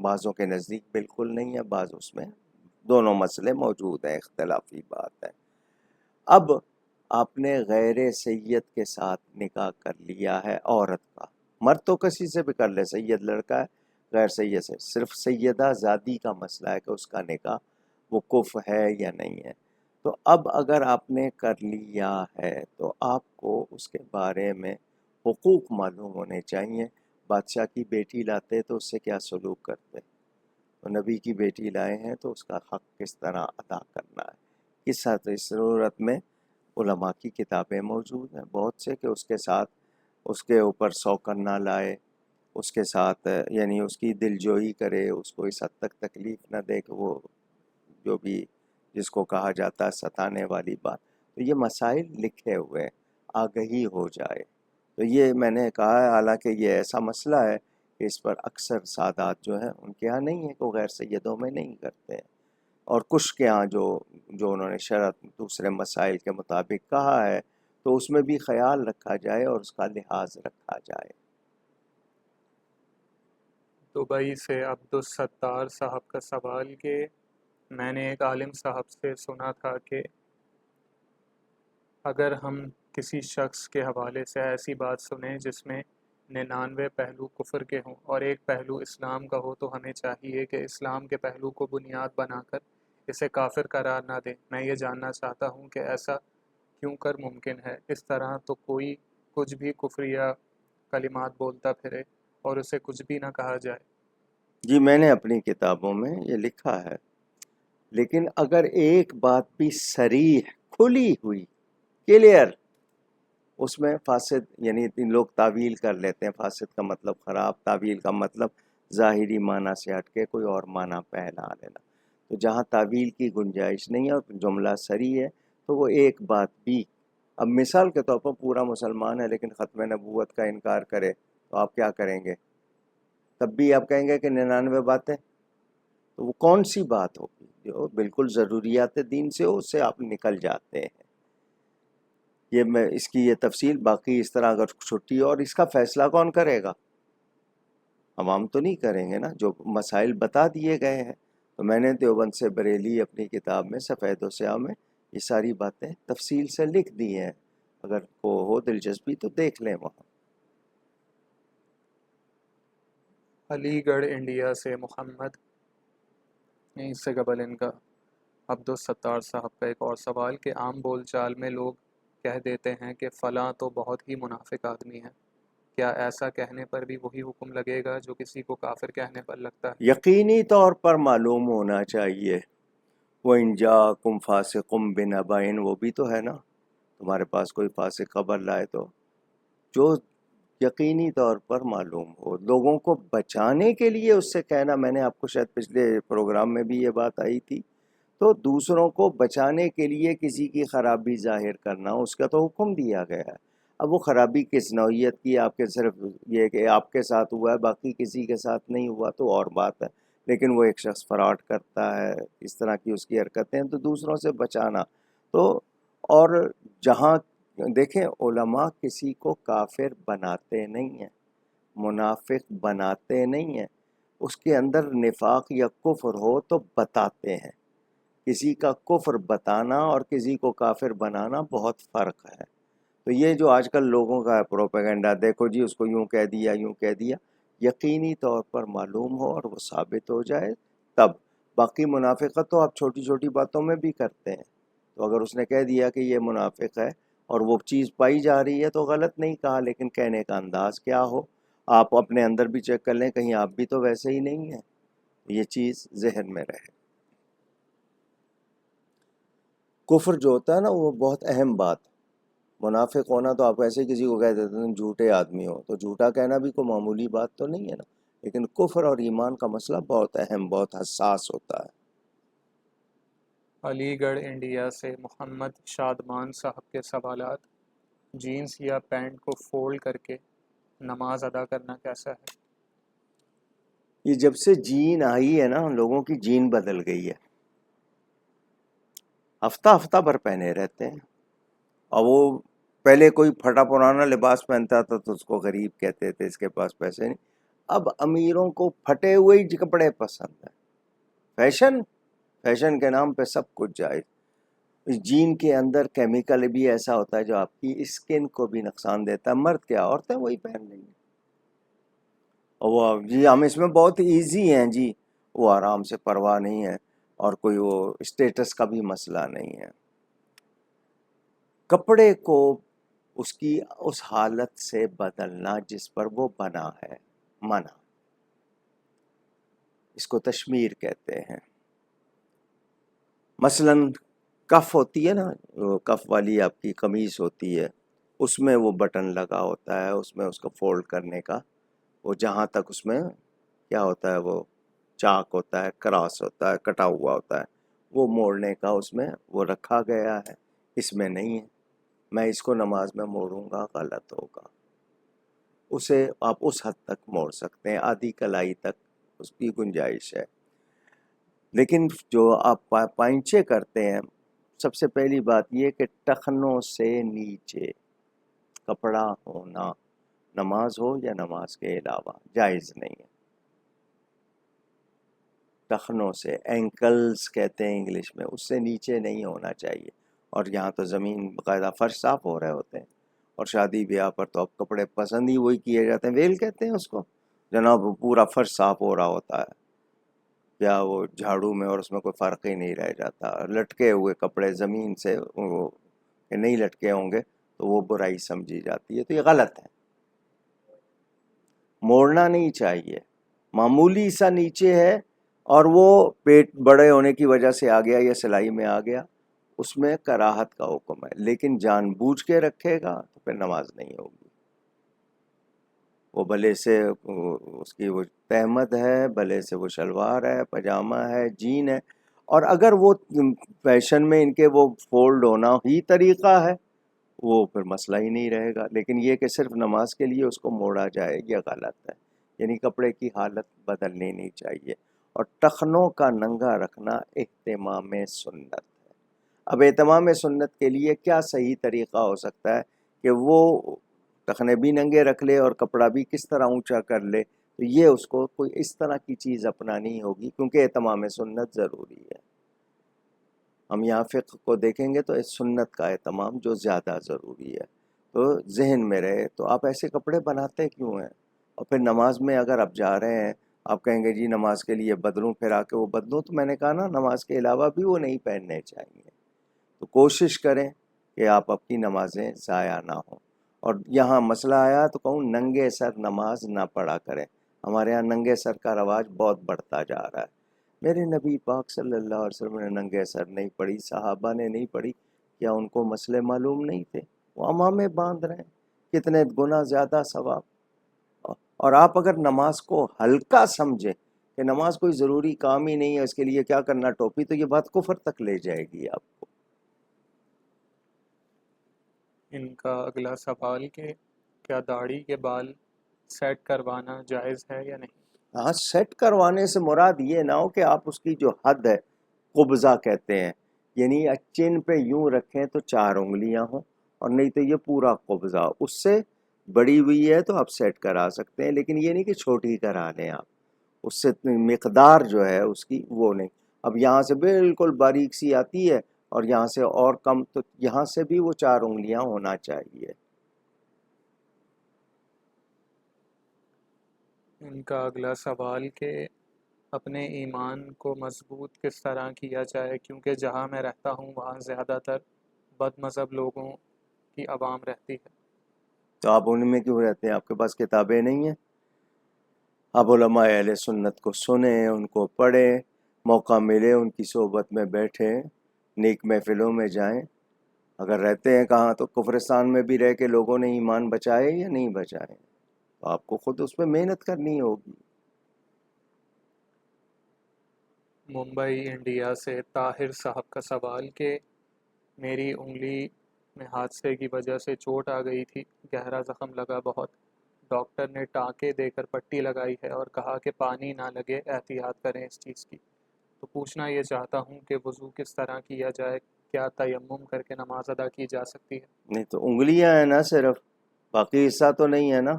بعضوں کے نزدیک بالکل نہیں ہے، بعض اس میں دونوں مسئلے موجود ہیں، اختلافی بات ہے۔ اب آپ نے غیر سید کے ساتھ نکاح کر لیا ہے عورت کا، مرد تو کسی سے بھی کر لے، سید لڑکا ہے غیر سید سے، صرف سیدہ زادی کا مسئلہ ہے کہ اس کا نکاح وہ کف ہے یا نہیں ہے، تو اب اگر آپ نے کر لیا ہے تو آپ کو اس کے بارے میں حقوق معلوم ہونے چاہیے، بادشاہ کی بیٹی لاتے تو اس سے کیا سلوک کرتے، تو نبی کی بیٹی لائے ہیں تو اس کا حق کس طرح ادا کرنا ہے، کس صورت میں علماء کی کتابیں موجود ہیں بہت سے کہ اس کے ساتھ اس کے اوپر سوکن نہ لائے، اس کے ساتھ یعنی اس کی دل جوئی کرے، اس کو اس حد تک تکلیف نہ دے کہ وہ جو بھی جس کو کہا جاتا ہے ستانے والی بات، تو یہ مسائل لکھے ہوئے آگہی ہو جائے، تو یہ میں نے کہا ہے، حالانکہ یہ ایسا مسئلہ ہے کہ اس پر اکثر سادات جو ہیں ان کے ہاں نہیں ہے، کہ غیر سیدوں میں نہیں کرتے ہیں، اور کچھ کے ہاں جو انہوں نے شرط دوسرے مسائل کے مطابق کہا ہے تو اس میں بھی خیال رکھا جائے اور اس کا لحاظ رکھا جائے۔ دبئی سے عبدالستار صاحب کا سوال کہ میں نے ایک عالم صاحب سے سنا تھا کہ اگر ہم کسی شخص کے حوالے سے ایسی بات سنیں جس میں 99 پہلو کفر کے ہوں اور ایک پہلو اسلام کا ہو تو ہمیں چاہیے کہ اسلام کے پہلو کو بنیاد بنا کر اسے کافر قرار نہ دیں۔ میں یہ جاننا چاہتا ہوں کہ ایسا کیوں کر ممکن ہے؟ اس طرح تو کوئی کچھ بھی کفریہ کلمات بولتا پھرے اور اسے کچھ بھی نہ کہا جائے۔ جی میں نے اپنی کتابوں میں یہ لکھا ہے، لیکن اگر ایک بات بھی صریح کھلی ہوئی کلیئر، اس میں فاسد، یعنی لوگ تعویل کر لیتے ہیں، فاسد کا مطلب خراب، تعویل کا مطلب ظاہری معنی سے ہٹ کے کوئی اور معنی پہنا لینا، تو جہاں تعویل کی گنجائش نہیں ہے اور جملہ صریح ہے تو وہ ایک بات بھی، اب مثال کے طور پر پورا مسلمان ہے لیکن ختم نبوت کا انکار کرے تو آپ کیا کریں گے؟ تب بھی آپ کہیں گے کہ 99 باتیں، تو وہ کون سی بات ہوگی جو بالکل ضروریات دین سے ہو، اس سے آپ نکل جاتے ہیں. یہ میں اس کی یہ تفصیل باقی اس طرح اگر چھٹی، اور اس کا فیصلہ کون کرے گا؟ عوام تو نہیں کریں گے نا. جو مسائل بتا دیے گئے ہیں، تو میں نے دیوبند سے بریلی اپنی کتاب میں سفید و سیاہ میں یہ ساری باتیں تفصیل سے لکھ دی ہیں، اگر کو ہو دلچسپی تو دیکھ لیں وہاں. علی گڑھ انڈیا سے محمد، اس سے قبل ان کا عبدالستار صاحب کا ایک اور سوال کہ عام بول چال میں لوگ کہہ دیتے ہیں کہ فلاں تو بہت ہی منافق آدمی ہے، کیا ایسا کہنے پر بھی وہی حکم لگے گا جو کسی کو کافر کہنے پر لگتا ہے؟ یقینی طور پر معلوم ہونا چاہیے. وَإِن جَاءَكُمْ فَاسِقٌ بِنَبَإٍ، وہ بھی تو ہے نا، تمہارے پاس کوئی فاسق خبر لائے تو جو یقینی طور پر معلوم ہو. لوگوں کو بچانے کے لیے اس سے کہنا، میں نے آپ کو شاید پچھلے پروگرام میں بھی یہ بات آئی تھی، تو دوسروں کو بچانے کے لیے کسی کی خرابی ظاہر کرنا، اس کا تو حکم دیا گیا ہے. اب وہ خرابی کس نوعیت کی، آپ کے صرف یہ کہ آپ کے ساتھ ہوا ہے باقی کسی کے ساتھ نہیں ہوا تو اور بات ہے، لیکن وہ ایک شخص فراڈ کرتا ہے، اس طرح کی اس کی حرکتیں، تو دوسروں سے بچانا. تو اور جہاں دیکھیں، علماء کسی کو کافر بناتے نہیں ہیں، منافق بناتے نہیں ہیں. اس کے اندر نفاق یا کفر ہو تو بتاتے ہیں. کسی کا کفر بتانا اور کسی کو کافر بنانا بہت فرق ہے. تو یہ جو آج کل لوگوں کا پروپیگنڈا، دیکھو جی اس کو یوں کہہ دیا یوں کہہ دیا، یقینی طور پر معلوم ہو اور وہ ثابت ہو جائے تب. باقی منافقت تو آپ چھوٹی چھوٹی باتوں میں بھی کرتے ہیں. تو اگر اس نے کہہ دیا کہ یہ منافق ہے اور وہ چیز پائی جا رہی ہے تو غلط نہیں کہا، لیکن کہنے کا انداز کیا ہو. آپ اپنے اندر بھی چیک کر لیں، کہیں آپ بھی تو ویسے ہی نہیں ہیں. یہ چیز ذہن میں رہے. کفر جو ہوتا ہے نا وہ بہت اہم بات. منافق ہونا تو آپ ایسے کسی کو کہہ دیتے ہیں جھوٹے آدمی ہو، تو جھوٹا کہنا بھی کوئی معمولی بات تو نہیں ہے نا. لیکن کفر اور ایمان کا مسئلہ بہت اہم، بہت حساس ہوتا ہے. علی گڑھ انڈیا سے محمد شادمان صاحب کے سوالات، جینز یا پینٹ کو فولڈ کر کے نماز ادا کرنا کیسا ہے؟ یہ جب سے جین آئی ہے نا، لوگوں کی جین بدل گئی ہے. ہفتہ ہفتہ بھر پہنے رہتے ہیں، اور وہ پہلے کوئی پھٹا پرانا لباس پہنتا تھا تو اس کو غریب کہتے تھے، اس کے پاس پیسے نہیں. اب امیروں کو پھٹے ہوئے ہی کپڑے پسند ہیں. فیشن کے نام پہ سب کچھ جائز. اس جین کے اندر کیمیکل بھی ایسا ہوتا ہے جو آپ کی اسکن کو بھی نقصان دیتا ہے. مرد کیا، عورتیں وہی پہن رہی ہیں. اور وہ جی ہم اس میں بہت ایزی ہیں جی، وہ آرام سے پرواہ نہیں ہے، اور کوئی وہ اسٹیٹس کا بھی مسئلہ نہیں ہے. کپڑے کو اس کی اس حالت سے بدلنا جس پر وہ بنا ہے منع. اس کو تشمیر کہتے ہیں. مثلا کف ہوتی ہے نا، کف والی آپ کی قمیص ہوتی ہے، اس میں وہ بٹن لگا ہوتا ہے، اس میں اس کو فولڈ کرنے کا، وہ جہاں تک اس میں کیا ہوتا ہے، وہ چاک ہوتا ہے، کراس ہوتا ہے، کٹا ہوا ہوتا ہے، وہ موڑنے کا اس میں وہ رکھا گیا ہے. اس میں نہیں ہے. میں اس کو نماز میں موڑوں گا غلط ہوگا. اسے آپ اس حد تک موڑ سکتے ہیں، آدھی کلائی تک اس کی گنجائش ہے. لیکن جو آپ پائنچے کرتے ہیں، سب سے پہلی بات یہ کہ ٹخنوں سے نیچے کپڑا ہونا، نماز ہو یا نماز کے علاوہ، جائز نہیں ہے. ٹخنوں سے، اینکلز کہتے ہیں انگلش میں، اس سے نیچے نہیں ہونا چاہیے. اور یہاں تو زمین باقاعدہ فرش صاف ہو رہے ہوتے ہیں، اور شادی بیاہ پر تو اب کپڑے پسند ہی وہی کیے جاتے ہیں، ویل کہتے ہیں اس کو، جناب پورا فرش صاف ہو رہا ہوتا ہے، یا وہ جھاڑو میں، اور اس میں کوئی فرق ہی نہیں رہ جاتا. لٹکے ہوئے کپڑے زمین سے کہ نہیں لٹکے ہوں گے تو وہ برائی سمجھی جاتی ہے. تو یہ غلط ہے، موڑنا نہیں چاہیے. معمولی سا نیچے ہے اور وہ پیٹ بڑے ہونے کی وجہ سے آ گیا یا سلائی میں آ گیا، اس میں کراہت کا حکم ہے. لیکن جان بوجھ کے رکھے گا تو پھر نماز نہیں ہوگی. وہ بھلے سے اس کی وہ تہمد ہے، بھلے سے وہ شلوار ہے، پاجامہ ہے، جین ہے، اور اگر وہ فیشن میں ان کے وہ فولڈ ہونا ہی طریقہ ہے وہ پھر مسئلہ ہی نہیں رہے گا، لیکن یہ کہ صرف نماز کے لیے اس کو موڑا جائے یہ غلط ہے، یعنی کپڑے کی حالت بدلنی نہیں چاہیے۔ اور ٹخنوں کا ننگا رکھنا اہتمام سنت ہے۔ اب اہتمام سنت کے لیے کیا صحیح طریقہ ہو سکتا ہے کہ وہ ٹخنے بھی ننگے رکھ لے اور کپڑا بھی کس طرح اونچا کر لے، تو یہ اس کو کوئی اس طرح کی چیز اپنانی ہوگی، کیونکہ اہتمام سنت ضروری ہے۔ ہم یہاں فقہ کو دیکھیں گے تو اس سنت کا اہتمام جو زیادہ ضروری ہے تو ذہن میں رہے۔ تو آپ ایسے کپڑے بناتے کیوں ہیں؟ اور پھر نماز میں اگر آپ جا رہے ہیں، آپ کہیں گے جی نماز کے لیے بدلوں، پھر آ کے وہ بدلوں، تو میں نے کہا نا نماز کے علاوہ بھی وہ نہیں پہننے چاہیے۔ تو کوشش کریں کہ آپ کی نمازیں ضائع نہ ہوں۔ اور یہاں مسئلہ آیا تو کہوں ننگے سر نماز نہ پڑھا کریں۔ ہمارے ہاں ننگے سر کا رواج بہت بڑھتا جا رہا ہے۔ میرے نبی پاک صلی اللہ علیہ وسلم نے ننگے سر نہیں پڑھی، صحابہ نے نہیں پڑھی، کیا ان کو مسئلے معلوم نہیں تھے؟ وہ امامے باندھ رہے ہیں، کتنے گنا زیادہ ثواب۔ اور آپ اگر نماز کو ہلکا سمجھیں کہ نماز کوئی ضروری کام ہی نہیں ہے، اس کے لیے کیا کرنا ٹوپی، تو یہ بات کفر تک لے جائے گی آپ کو۔ ان کا اگلا سوال کہ کیا داڑھی کے بال سیٹ کروانا جائز ہے یا نہیں؟ ہاں، سیٹ کروانے سے مراد یہ نہ ہو کہ آپ اس کی جو حد ہے، قبضہ کہتے ہیں، یعنی چن پہ یوں رکھیں تو 4 انگلیاں ہوں، اور نہیں تو یہ پورا قبضہ، اس سے بڑی ہوئی ہے تو آپ سیٹ کرا سکتے ہیں، لیکن یہ نہیں کہ چھوٹی کرا لیں آپ، اس سے مقدار جو ہے اس کی وہ نہیں۔ اب یہاں سے بالکل باریک سی آتی ہے اور یہاں سے اور کم، تو یہاں سے بھی وہ 4 انگلیاں ہونا چاہیے۔ ان کا اگلا سوال کہ اپنے ایمان کو مضبوط کس طرح کیا جائے، کیونکہ جہاں میں رہتا ہوں وہاں زیادہ تر بد مذہب لوگوں کی عوام رہتی ہے۔ تو آپ ان میں کیوں رہتے ہیں؟ آپ کے پاس کتابیں نہیں ہیں؟ آپ علماء اہل سنت کو سنیں، ان کو پڑھیں، موقع ملے ان کی صحبت میں بیٹھیں، نیک محفلوں میں جائیں۔ اگر رہتے ہیں کہاں تو کفرستان میں بھی رہ کے لوگوں نے ایمان بچائے یا نہیں بچائے، تو آپ کو خود اس پہ محنت کرنی ہوگی۔ ممبئی انڈیا سے طاہر صاحب کا سوال کہ میری انگلی میں حادثے کی وجہ سے چوٹ آ گئی تھی، گہرا زخم لگا بہت، ڈاکٹر نے ٹانکے دے کر پٹی لگائی ہے اور کہا کہ پانی نہ لگے، احتیاط کریں اس چیز کی۔ تو پوچھنا یہ چاہتا ہوں کہ وضو کس طرح کیا جائے، کیا تیمم کر کے نماز ادا کی جا سکتی ہے؟ نہیں تو انگلیاں ہیں نا صرف، باقی حصہ تو نہیں ہے نا۔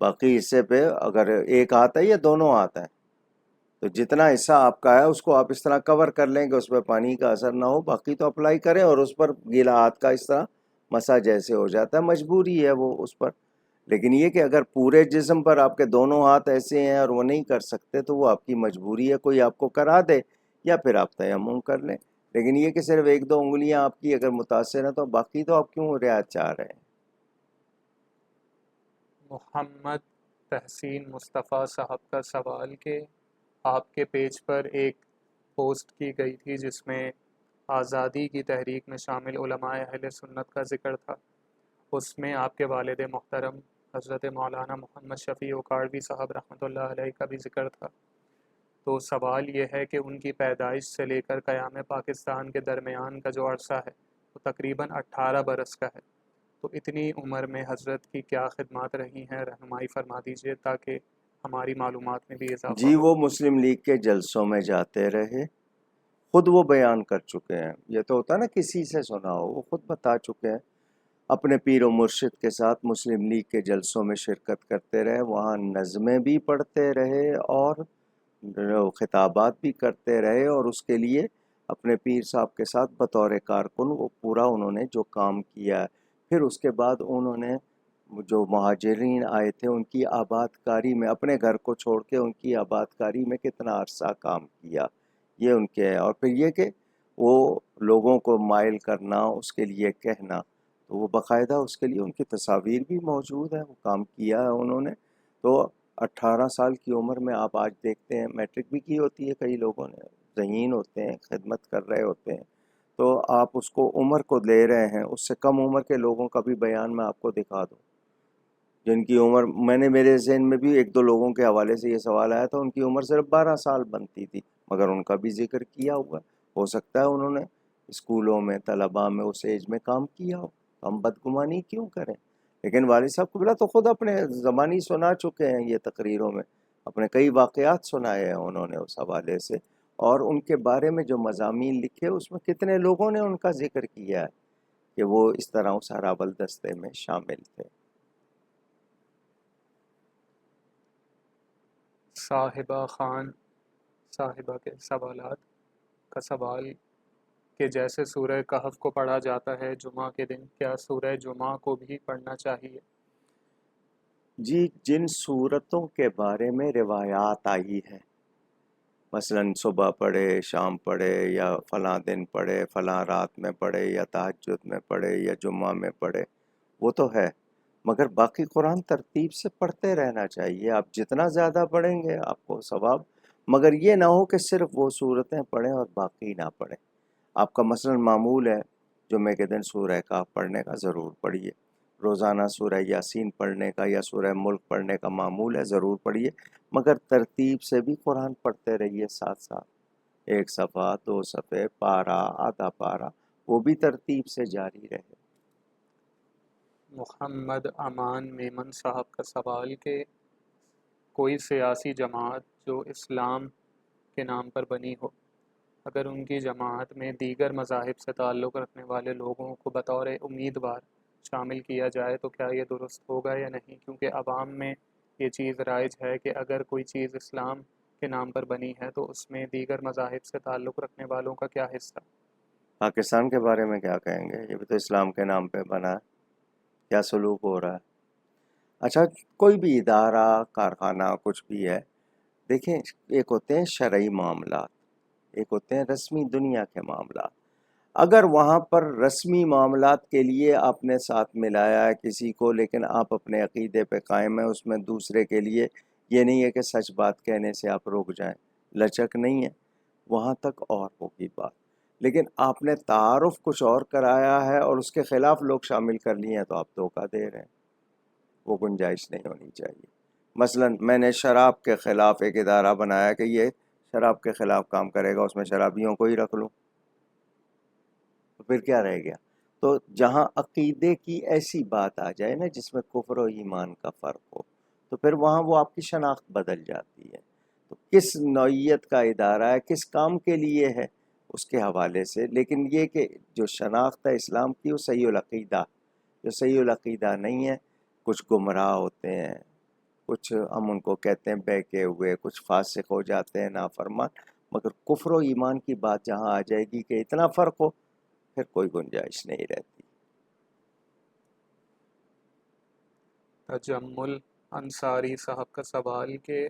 باقی حصے پہ اگر ایک ہاتھ ہے یا دونوں ہاتھ ہیں، تو جتنا حصہ آپ کا ہے اس کو آپ اس طرح کور کر لیں کہ اس پہ پانی کا اثر نہ ہو، باقی تو اپلائی کریں، اور اس پر گیلا ہاتھ کا اس طرح مسا جیسے ہو جاتا ہے، مجبوری ہے وہ اس پر۔ لیکن یہ کہ اگر پورے جسم پر آپ کے دونوں ہاتھ ایسے ہیں اور وہ نہیں کر سکتے تو وہ آپ کی مجبوری ہے، کوئی آپ کو کرا دے یا پھر آپ تیمم کر لیں۔ لیکن یہ کہ صرف 1-2 انگلیاں آپ کی اگر متاثر ہیں تو باقی تو آپ کیوں رعایت چاہ رہے ہیں؟ محمد تحسین مصطفیٰ صاحب کا سوال کہ آپ کے پیج پر ایک پوسٹ کی گئی تھی جس میں آزادی کی تحریک میں شامل علماء اہل سنت کا ذکر تھا، اس میں آپ کے والد محترم حضرت مولانا محمد شفیع اکاڑوی صاحب رحمۃ اللہ علیہ کا بھی ذکر تھا۔ تو سوال یہ ہے کہ ان کی پیدائش سے لے کر قیام پاکستان کے درمیان کا جو عرصہ ہے وہ تقریباً 18 برس کا ہے، تو اتنی عمر میں حضرت کی کیا خدمات رہی ہیں، رہنمائی فرما دیجیے تاکہ ہماری معلومات میں بھی اضافہ جی، ہو۔ وہ مسلم لیگ کے جلسوں میں جاتے رہے، خود وہ بیان کر چکے ہیں، یہ تو ہوتا نا کسی سے سنا ہو، وہ خود بتا چکے ہیں۔ اپنے پیر و مرشد کے ساتھ مسلم لیگ کے جلسوں میں شرکت کرتے رہے، وہاں نظمیں بھی پڑھتے رہے اور خطابات بھی کرتے رہے، اور اس کے لیے اپنے پیر صاحب کے ساتھ بطور کارکن وہ پورا انہوں نے جو کام کیا ہے۔ پھر اس کے بعد انہوں نے جو مہاجرین آئے تھے ان کی آباد کاری میں، اپنے گھر کو چھوڑ کے ان کی آباد کاری میں کتنا عرصہ کام کیا، یہ ان کے ہے۔ اور پھر یہ کہ وہ لوگوں کو مائل کرنا، اس کے لیے کہنا، تو وہ باقاعدہ اس کے لیے ان کی تصاویر بھی موجود ہیں، وہ کام کیا ہے انہوں نے۔ تو 18 سال کی عمر میں آپ آج دیکھتے ہیں، میٹرک بھی کی ہوتی ہے کئی لوگوں نے، ذہین ہوتے ہیں، خدمت کر رہے ہوتے ہیں، تو آپ اس کو عمر کو لے رہے ہیں، اس سے کم عمر کے لوگوں کا بھی بیان میں آپ کو دکھا دوں، جن کی عمر، میں نے میرے ذہن میں بھی ایک دو لوگوں کے حوالے سے یہ سوال آیا تھا، ان کی عمر صرف 12 سال بنتی تھی، مگر ان کا بھی ذکر کیا ہوا ہے۔ ہو سکتا ہے انہوں نے اسکولوں میں، طلباء میں اس ایج میں کام کیا ہو، ہم بدگمانی کیوں کریں؟ لیکن والد صاحب قبلہ تو خود اپنے زبانی سنا چکے ہیں، یہ تقریروں میں اپنے کئی واقعات سنائے ہیں انہوں نے اس حوالے سے، اور ان کے بارے میں جو مضامین لکھے اس میں کتنے لوگوں نے ان کا ذکر کیا ہے کہ وہ اس طرح اس ہراول دستے میں شامل تھے۔ صاحبہ خان صاحبہ کے سوالات کا سوال کہ جیسے سورہ کہف کو پڑھا جاتا ہے جمعہ کے دن، کیا سورہ جمعہ کو بھی پڑھنا چاہیے؟ جی، جن صورتوں کے بارے میں روایات آئی ہے، مثلا صبح پڑھے، شام پڑھے، یا فلاں دن پڑھے، فلاں رات میں پڑھے، یا تہجد میں پڑھے، یا جمعہ میں پڑھے، وہ تو ہے، مگر باقی قرآن ترتیب سے پڑھتے رہنا چاہیے۔ آپ جتنا زیادہ پڑھیں گے آپ کو ثواب، مگر یہ نہ ہو کہ صرف وہ صورتیں پڑھیں اور باقی نہ پڑھیں۔ آپ کا مثلا معمول ہے جمعے کے دن سورہ کہف پڑھنے کا، ضرور پڑھیے۔ روزانہ سورہ یاسین پڑھنے کا یا سورہ ملک پڑھنے کا معمول ہے، ضرور پڑھیے، مگر ترتیب سے بھی قرآن پڑھتے رہیے ساتھ ساتھ، ایک صفحہ، دو صفحے، پارہ، آدھا پارہ، وہ بھی ترتیب سے جاری رہے۔ محمد امان میمن صاحب کا سوال کہ کوئی سیاسی جماعت جو اسلام کے نام پر بنی ہو، اگر ان کی جماعت میں دیگر مذاہب سے تعلق رکھنے والے لوگوں کو بطور امیدوار شامل کیا جائے تو کیا یہ درست ہوگا یا نہیں؟ کیونکہ عوام میں یہ چیز رائج ہے کہ اگر کوئی چیز اسلام کے نام پر بنی ہے تو اس میں دیگر مذاہب سے تعلق رکھنے والوں کا کیا حصہ؟ پاکستان کے بارے میں کیا کہیں گے؟ یہ بھی تو اسلام کے نام پہ بنا ہے، کیا سلوک ہو رہا ہے؟ اچھا، کوئی بھی ادارہ، کارخانہ، کچھ بھی ہے، دیکھیں، ایک ہوتے ہیں شرعی معاملات، ایک ہوتے ہیں رسمی دنیا کے معاملات۔ اگر وہاں پر رسمی معاملات کے لیے آپ نے ساتھ ملایا ہے کسی کو، لیکن آپ اپنے عقیدے پہ قائم ہیں، اس میں دوسرے کے لیے یہ نہیں ہے کہ سچ بات کہنے سے آپ رک جائیں، لچک نہیں ہے، وہاں تک اور ہوگی بات۔ لیکن آپ نے تعارف کچھ اور کرایا ہے اور اس کے خلاف لوگ شامل کر لیے ہیں تو آپ دھوکہ دے رہے ہیں، وہ گنجائش نہیں ہونی چاہیے۔ مثلا میں نے شراب کے خلاف ایک ادارہ بنایا کہ یہ شراب کے خلاف کام کرے گا، اس میں شرابیوں کو ہی رکھ لوں، تو پھر کیا رہ گیا؟ تو جہاں عقیدے کی ایسی بات آ جائے نا جس میں کفر و ایمان کا فرق ہو، تو پھر وہاں وہ آپ کی شناخت بدل جاتی ہے۔ تو کس نوعیت کا ادارہ ہے، کس کام کے لیے ہے، اس کے حوالے سے، لیکن یہ کہ جو شناخت ہے اسلام کی وہ صحیح العقیدہ، جو صحیح العقیدہ نہیں ہے، کچھ گمراہ ہوتے ہیں، کچھ ہم ان کو کہتے ہیں بہکے ہوئے، کچھ فاسق ہو جاتے ہیں، نافرمان، مگر کفر و ایمان کی بات جہاں آ جائے گی کہ اتنا فرق ہو، پھر کوئی گنجائش نہیں رہتی۔ تجمل انصاری صاحب کا سوال کہ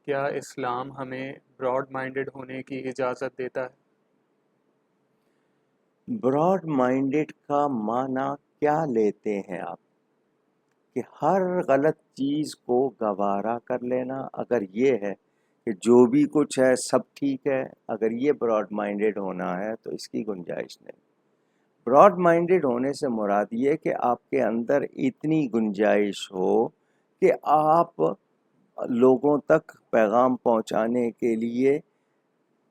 کیا اسلام ہمیں براڈ مائنڈڈ ہونے کی اجازت دیتا ہے؟ براڈ مائنڈڈ کا معنی کیا لیتے ہیں آپ؟ کہ ہر غلط چیز کو گوارا کر لینا؟ اگر یہ ہے کہ جو بھی کچھ ہے سب ٹھیک ہے، اگر یہ براڈ مائنڈڈ ہونا ہے تو اس کی گنجائش نہیں۔ براڈ مائنڈڈ ہونے سے مراد یہ کہ آپ کے اندر اتنی گنجائش ہو کہ آپ لوگوں تک پیغام پہنچانے کے لیے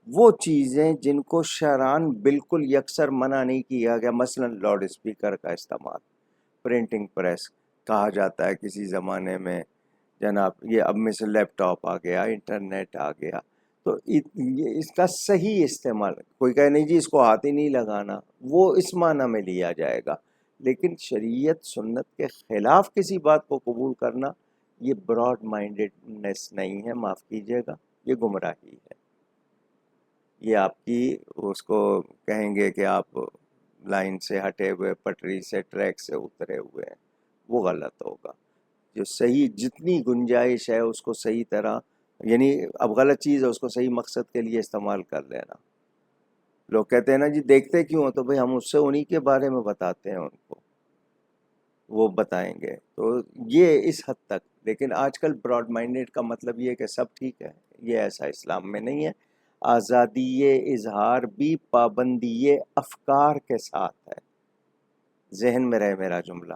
وہ چیزیں جن کو شرعاً بالکل یکسر منع نہیں کیا گیا، مثلا لاؤڈ اسپیکر کا استعمال، پرنٹنگ پریس کہا جاتا ہے کسی زمانے میں، جناب یہ اب مثل لیپ ٹاپ آ گیا، انٹرنیٹ آ گیا، تو یہ اس کا صحیح استعمال، کوئی کہے نہیں جی اس کو ہاتھ ہی نہیں لگانا، وہ اس معنی میں لیا جائے گا، لیکن شریعت سنت کے خلاف کسی بات کو قبول کرنا یہ براڈ مائنڈڈنس نہیں ہے، معاف کیجیے گا، یہ گمراہی ہے۔ یہ آپ کی اس کو کہیں گے کہ آپ لائن سے ہٹے ہوئے، پٹری سے، ٹریک سے اترے ہوئے ہیں، وہ غلط ہوگا۔ جو صحیح جتنی گنجائش ہے اس کو صحیح طرح، یعنی اب غلط چیز ہے اس کو صحیح مقصد کے لیے استعمال کر لینا۔ لوگ کہتے ہیں نا جی دیکھتے کیوں ہو، تو بھئی ہم اس سے انہی کے بارے میں بتاتے ہیں، ان کو وہ بتائیں گے، تو یہ اس حد تک۔ لیکن آج کل براڈ مائنڈڈ کا مطلب یہ کہ سب ٹھیک ہے، یہ ایسا اسلام میں نہیں ہے۔ آزادی اظہار بھی پابندی افکار کے ساتھ ہے، ذہن میں رہے میرا جملہ۔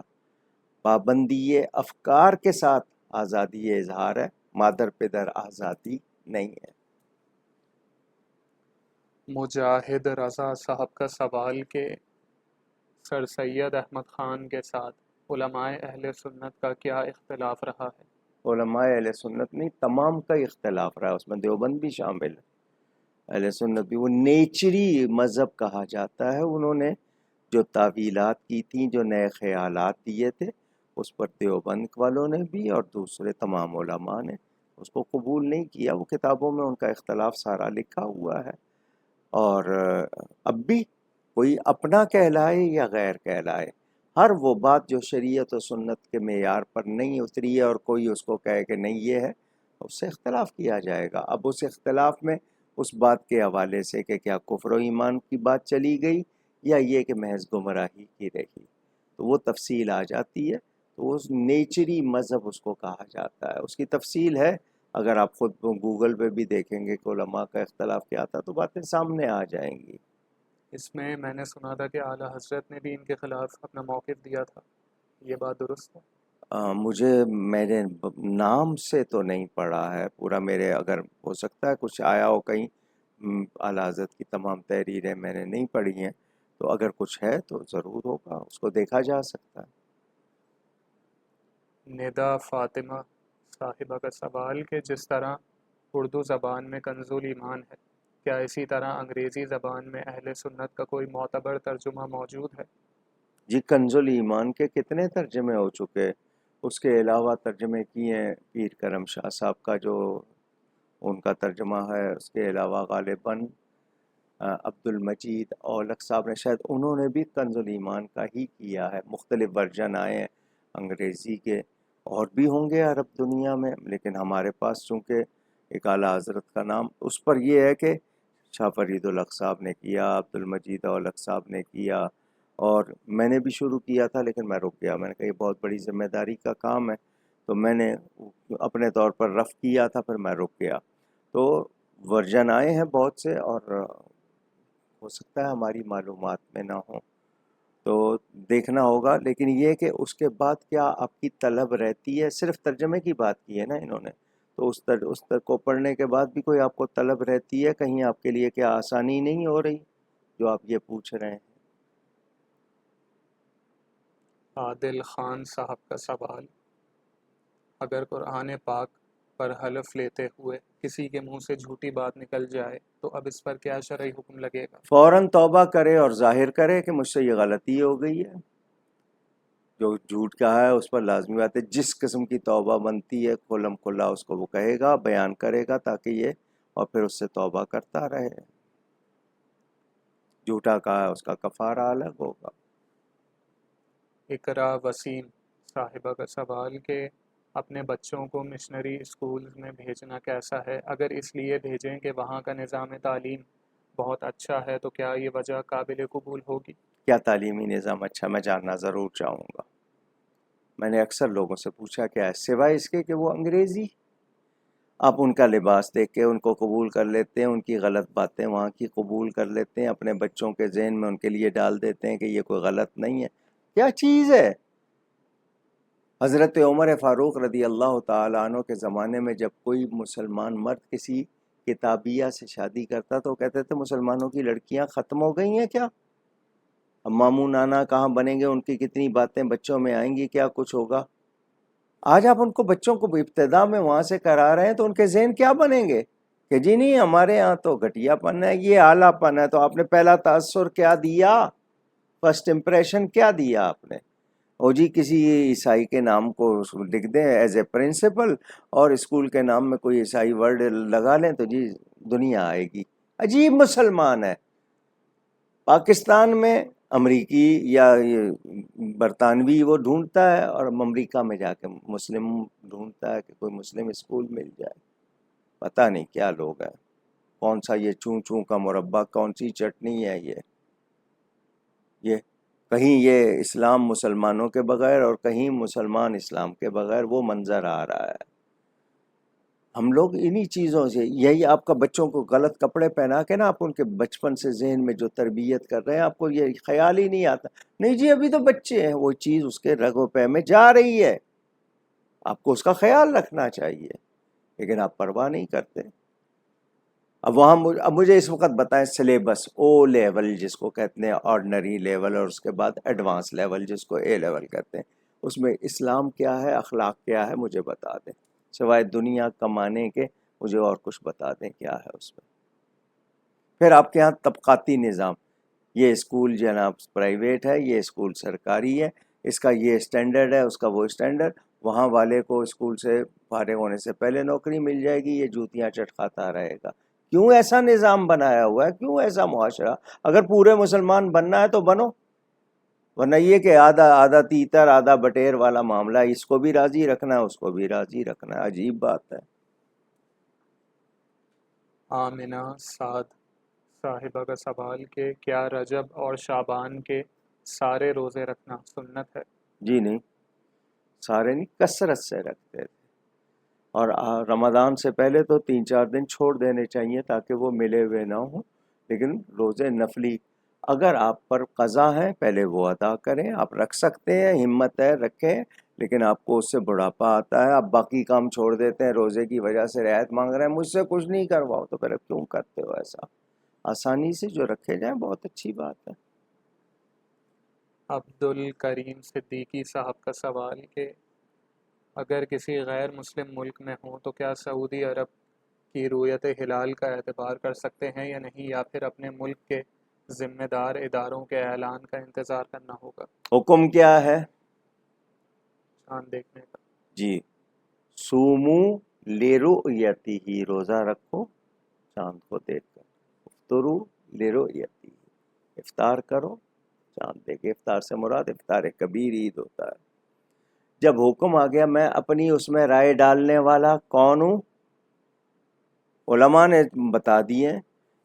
پابندی افکار کے ساتھ آزادی اظہار ہے، مادر پدر آزادی نہیں ہے۔ مجاہد رضا صاحب کا سوال کہ سر سید احمد خان کے ساتھ علماء اہل سنت کا کیا اختلاف رہا ہے؟ علماء اہل سنت نہیں، تمام کا اختلاف رہا ہے، اس میں دیوبند بھی شامل ہے، اہل سنت بھی۔ وہ نیچری مذہب کہا جاتا ہے، انہوں نے جو تعویلات کی تھیں، جو نئے خیالات دیے تھے، اس پر دیوبند والوں نے بھی اور دوسرے تمام علماء نے اس کو قبول نہیں کیا۔ وہ کتابوں میں ان کا اختلاف سارا لکھا ہوا ہے، اور اب بھی کوئی اپنا کہلائے یا غیر کہلائے، ہر وہ بات جو شریعت و سنت کے معیار پر نہیں اتری ہے اور کوئی اس کو کہے کہ نہیں یہ ہے، اس سے اختلاف کیا جائے گا۔ اب اس اختلاف میں اس بات کے حوالے سے کہ کیا کفر و ایمان کی بات چلی گئی یا یہ کہ محض گمراہی کی رہی، تو وہ تفصیل آ جاتی ہے۔ تو اس نیچری مذہب اس کو کہا جاتا ہے، اس کی تفصیل ہے، اگر آپ خود گوگل پہ بھی دیکھیں گے کہ علماء کا اختلاف کیا تھا تو باتیں سامنے آ جائیں گی۔ اس میں نے سنا تھا کہ اعلیٰ حضرت نے بھی ان کے خلاف اپنا موقف دیا تھا، یہ بات درست ہے؟ مجھے میرے نام سے تو نہیں پڑھا ہے پورا، میرے اگر ہو سکتا ہے کچھ آیا ہو کہیں، اعلیٰ حضرت کی تمام تحریریں میں نے نہیں پڑھی ہیں، تو اگر کچھ ہے تو ضرور ہوگا، اس کو دیکھا جا سکتا ہے۔ ندا فاطمہ صاحبہ کا سوال کہ جس طرح اردو زبان میں کنز ایمان ہے، کیا اسی طرح انگریزی زبان میں اہل سنت کا کوئی معتبر ترجمہ موجود ہے؟ جی، کنز ایمان کے کتنے ترجمے ہو چکے، اس کے علاوہ ترجمے کیے ہیں پیر کرم شاہ صاحب کا جو ان کا ترجمہ ہے، اس کے علاوہ غالباً عبد المجید اولک صاحب نے، شاید انہوں نے بھی کنز ایمان کا ہی کیا ہے۔ مختلف ورژن آئے ہیں انگریزی کے، اور بھی ہوں گے عرب دنیا میں، لیکن ہمارے پاس چونکہ ایک اعلیٰ حضرت کا نام اس پر یہ ہے کہ شاہ فرید الحق صاحب نے کیا، عبد المجید اولک صاحب نے کیا، اور میں نے بھی شروع کیا تھا لیکن میں رک گیا، میں نے کہا یہ بہت بڑی ذمہ داری کا کام ہے، تو میں نے اپنے طور پر رف کیا تھا، پھر میں رک گیا۔ تو ورژن آئے ہیں بہت سے، اور ہو سکتا ہے ہماری معلومات میں نہ ہوں، تو دیکھنا ہوگا۔ لیکن یہ کہ اس کے بعد کیا آپ کی طلب رہتی ہے، صرف ترجمے کی بات کی ہے نا انہوں نے، تو اس کو پڑھنے کے بعد بھی کوئی آپ کو طلب رہتی ہے، کہیں آپ کے لیے کیا آسانی نہیں ہو رہی جو آپ یہ پوچھ رہے ہیں؟ عادل خان صاحب کا سوال، اگر قرآن پاک پر حلف لیتے ہوئے کسی کے منہ سے جھوٹی بات نکل جائے تو اب اس پر کیا شرعی حکم لگے گا؟ فوراً توبہ کرے اور ظاہر کرے کہ مجھ سے یہ غلطی ہو گئی ہے، جو جھوٹ کہا ہے اس پر لازمی بات ہے جس قسم کی توبہ بنتی ہے کھلم کھلا اس کو وہ کہے گا، بیان کرے گا، تاکہ یہ اور پھر اس سے توبہ کرتا رہے۔ جھوٹا کہا ہے اس کا کفارہ الگ ہوگا۔ اقرا وسیم صاحبہ کا سوال کہ اپنے بچوں کو مشنری اسکولز میں بھیجنا کیسا ہے؟ اگر اس لیے بھیجیں کہ وہاں کا نظام تعلیم بہت اچھا ہے تو کیا یہ وجہ قابل قبول ہوگی؟ کیا تعلیمی نظام اچھا، میں جاننا ضرور چاہوں گا۔ میں نے اکثر لوگوں سے پوچھا کیا ہے، سوائے اس کے کہ وہ انگریزی، آپ ان کا لباس دیکھ کے ان کو قبول کر لیتے ہیں، ان کی غلط باتیں وہاں کی قبول کر لیتے ہیں، اپنے بچوں کے ذہن میں ان کے لیے ڈال دیتے ہیں کہ یہ کوئی غلط نہیں ہے۔ کیا چیز ہے؟ حضرت عمر فاروق رضی اللہ تعالیٰ عنہ کے زمانے میں جب کوئی مسلمان مرد کسی کتابیہ سے شادی کرتا تو کہتے تھے مسلمانوں کی لڑکیاں ختم ہو گئی ہیں کیا؟ اب ماموں نانا کہاں بنیں گے، ان کی کتنی باتیں بچوں میں آئیں گی، کیا کچھ ہوگا۔ آج آپ ان کو بچوں کو ابتدا میں وہاں سے کرا رہے ہیں تو ان کے ذہن کیا بنیں گے کہ جی نہیں ہمارے ہاں تو گھٹیا پن ہے، یہ اعلیٰ پن ہے۔ تو آپ نے پہلا تاثر کیا دیا، فرسٹ امپریشن کیا دیا آپ نے؟ او جی کسی عیسائی کے نام کو لکھ دیں ایز اے پرنسپل، اور اسکول کے نام میں کوئی عیسائی ورڈ لگا لیں تو جی دنیا آئے گی۔ عجیب مسلمان ہے۔ پاکستان میں امریکی یا برطانوی وہ ڈھونڈتا ہے، اور امریکہ میں جا کے مسلم ڈھونڈتا ہے کہ کوئی مسلم اسکول مل جائے۔ پتہ نہیں کیا لوگ ہیں، کون سا یہ چون چون کا مربع، کون سی چٹنی ہے یہ کہیں یہ اسلام مسلمانوں کے بغیر اور کہیں مسلمان اسلام کے بغیر، وہ منظر آ رہا ہے۔ ہم لوگ انہی چیزوں سے، یہی آپ کا بچوں کو غلط کپڑے پہنا کے نا آپ ان کے بچپن سے ذہن میں جو تربیت کر رہے ہیں، آپ کو یہ خیال ہی نہیں آتا نہیں جی ابھی تو بچے ہیں، وہ چیز اس کے رگ و پے میں جا رہی ہے، آپ کو اس کا خیال رکھنا چاہیے، لیکن آپ پرواہ نہیں کرتے۔ اب وہاں اب مجھے اس وقت بتائیں سلیبس او لیول جس کو کہتے ہیں، آرڈنری لیول، اور اس کے بعد ایڈوانس لیول جس کو اے لیول کہتے ہیں، اس میں اسلام کیا ہے، اخلاق کیا ہے، مجھے بتا دیں، سوائے دنیا کمانے کے مجھے اور کچھ بتا دیں کیا ہے اس میں۔ پھر آپ کے یہاں طبقاتی نظام، یہ اسکول جناب پرائیویٹ ہے، یہ اسکول سرکاری ہے، اس کا یہ اسٹینڈرڈ ہے، اس کا وہ اسٹینڈرڈ، وہاں والے کو اسکول سے فارغ ہونے سے پہلے نوکری مل جائے گی، یہ جوتیاں چٹکاتا رہے گا۔ کیوں ایسا نظام بنایا ہوا ہے، کیوں ایسا معاشرہ؟ اگر پورے مسلمان بننا ہے تو بنو، ورنہ یہ کہ آدھا آدھا تیتر آدھا بٹیر والا معاملہ، اس کو بھی راضی رکھنا ہے اس کو بھی راضی رکھنا ہے، عجیب بات ہے۔ آمنہ سعد صاحبہ کا سوال کہ کیا رجب اور شعبان کے سارے روزے رکھنا سنت ہے؟ جی نہیں، سارے نہیں، کثرت سے رکھتے تھے، اور رمضان سے پہلے تو 3-4 دن چھوڑ دینے چاہیے تاکہ وہ ملے ہوئے نہ ہوں، لیکن روزے نفلی اگر آپ پر قضا ہے پہلے وہ ادا کریں، آپ رکھ سکتے ہیں، ہمت ہے رکھیں، لیکن آپ کو اس سے بڑھاپا آتا ہے، آپ باقی کام چھوڑ دیتے ہیں، روزے کی وجہ سے رعایت مانگ رہے ہیں، مجھ سے کچھ نہیں کرواؤ، تو پھر کیوں کرتے ہو ایسا؟ آسانی سے جو رکھے جائیں بہت اچھی بات ہے۔ عبد الکریم صدیقی صاحب کا سوال کہ اگر کسی غیر مسلم ملک میں ہوں تو کیا سعودی عرب کی رؤیت ہلال کا اعتبار کر سکتے ہیں یا نہیں، یا پھر اپنے ملک کے ذمہ دار اداروں کے اعلان کا انتظار کرنا ہوگا حکم کیا ہے؟ چاند دیکھنے کا؟ جی، سومو لرؤیتہ، روزہ رکھو چاند کو دیکھ کر، افطروا لرؤیتہ، افطار کرو چاند دیکھ۔ افطار سے مراد افطار کبیر عید ہوتا ہے۔ جب حکم آ گیا، میں اپنی اس میں رائے ڈالنے والا کون ہوں؟ علماء نے بتا دیے،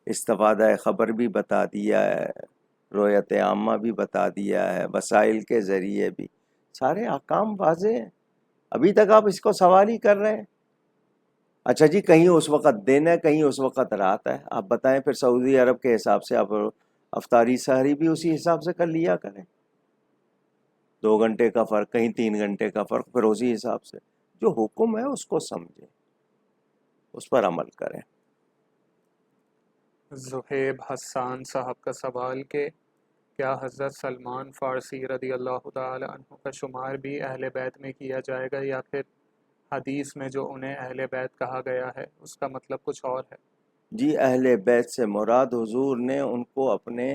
استفادہ خبر بھی بتا دیا ہے، رؤیت عامہ بھی بتا دیا ہے، وسائل کے ذریعے بھی، سارے احکام واضح ہیں، ابھی تک آپ اس کو سوال ہی کر رہے ہیں۔ اچھا جی، کہیں اس وقت دن ہے کہیں اس وقت رات ہے، آپ بتائیں، پھر سعودی عرب کے حساب سے آپ افطاری سحری بھی اسی حساب سے کر لیا کریں، 2 گھنٹے کا فرق کہیں 3 گھنٹے کا فرق، پھر اسی حساب سے جو حکم ہے اس کو سمجھیں، اس پر عمل کریں۔ زہیب حسان صاحب کا سوال کہ کیا حضرت سلمان فارسی رضی اللہ تعالی عنہ کا شمار بھی اہل بیت میں کیا جائے گا، یا پھر حدیث میں جو انہیں اہل بیت کہا گیا ہے اس کا مطلب کچھ اور ہے؟ جی، اہل بیت سے مراد حضور نے ان کو اپنے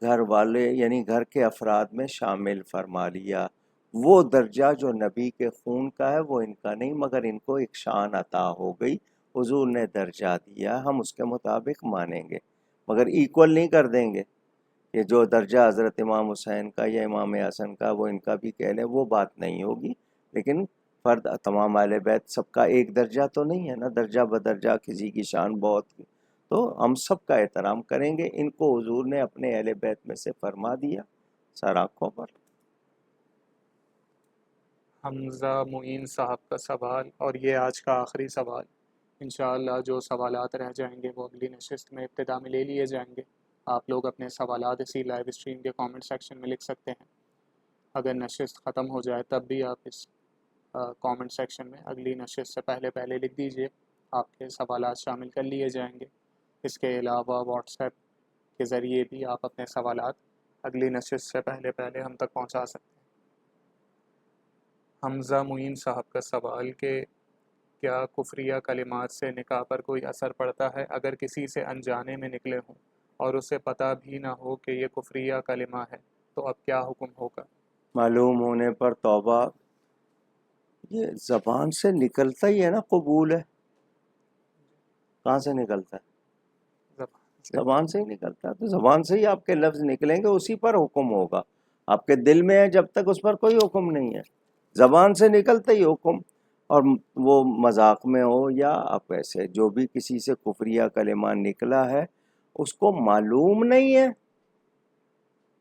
گھر والے یعنی گھر کے افراد میں شامل فرما لیا، وہ درجہ جو نبی کے خون کا ہے وہ ان کا نہیں، مگر ان کو ایک شان عطا ہو گئی، حضور نے درجہ دیا، ہم اس کے مطابق مانیں گے، مگر ایکول نہیں کر دیں گے کہ جو درجہ حضرت امام حسین کا یا امام حسن کا وہ ان کا بھی کہہ لیں، وہ بات نہیں ہوگی، لیکن فرد تمام اہل بیت سب کا ایک درجہ تو نہیں ہے نا، درجہ بدرجہ کسی کی شان بہت کی، تو ہم سب کا احترام کریں گے، ان کو حضور نے اپنے اہل بیت میں سے فرما دیا سر آنکھوں پر۔ حمزہ معین صاحب کا سوال، اور یہ آج کا آخری سوال، انشاءاللہ جو سوالات رہ جائیں گے وہ اگلی نشست میں ابتدا میں لے لیے جائیں گے۔ آپ لوگ اپنے سوالات اسی لائیو اسٹریم کے کامنٹ سیکشن میں لکھ سکتے ہیں، اگر نشست ختم ہو جائے تب بھی آپ اس کامنٹ سیکشن میں اگلی نشست سے پہلے لکھ دیجئے، آپ کے سوالات شامل کر لیے جائیں گے۔ اس کے علاوہ واٹس ایپ کے ذریعے بھی آپ اپنے سوالات اگلی نشست سے پہلے ہم تک پہنچا سکتے ہیں۔ حمزہ معین صاحب کا سوال کہ کیا کفریہ کلمات سے نکاح پر کوئی اثر پڑتا ہے؟ اگر کسی سے انجانے میں نکلے ہوں اور اسے پتہ بھی نہ ہو کہ یہ کفریہ کلمہ ہے تو اب کیا حکم ہوگا؟ معلوم ہونے پر توبہ، یہ زبان سے نکلتا ہی ہے نا، قبول ہے، کہاں سے نکلتا ہے؟ زبان سے ہی نکلتا ہے، تو زبان سے ہی آپ کے لفظ نکلیں گے، اسی پر حکم ہوگا، آپ کے دل میں ہے جب تک اس پر کوئی حکم نہیں ہے، زبان سے نکلتا ہی حکم، اور وہ مذاق میں ہو یا آپ ایسے، جو بھی کسی سے کفریہ کلمہ نکلا ہے اس کو معلوم نہیں ہے،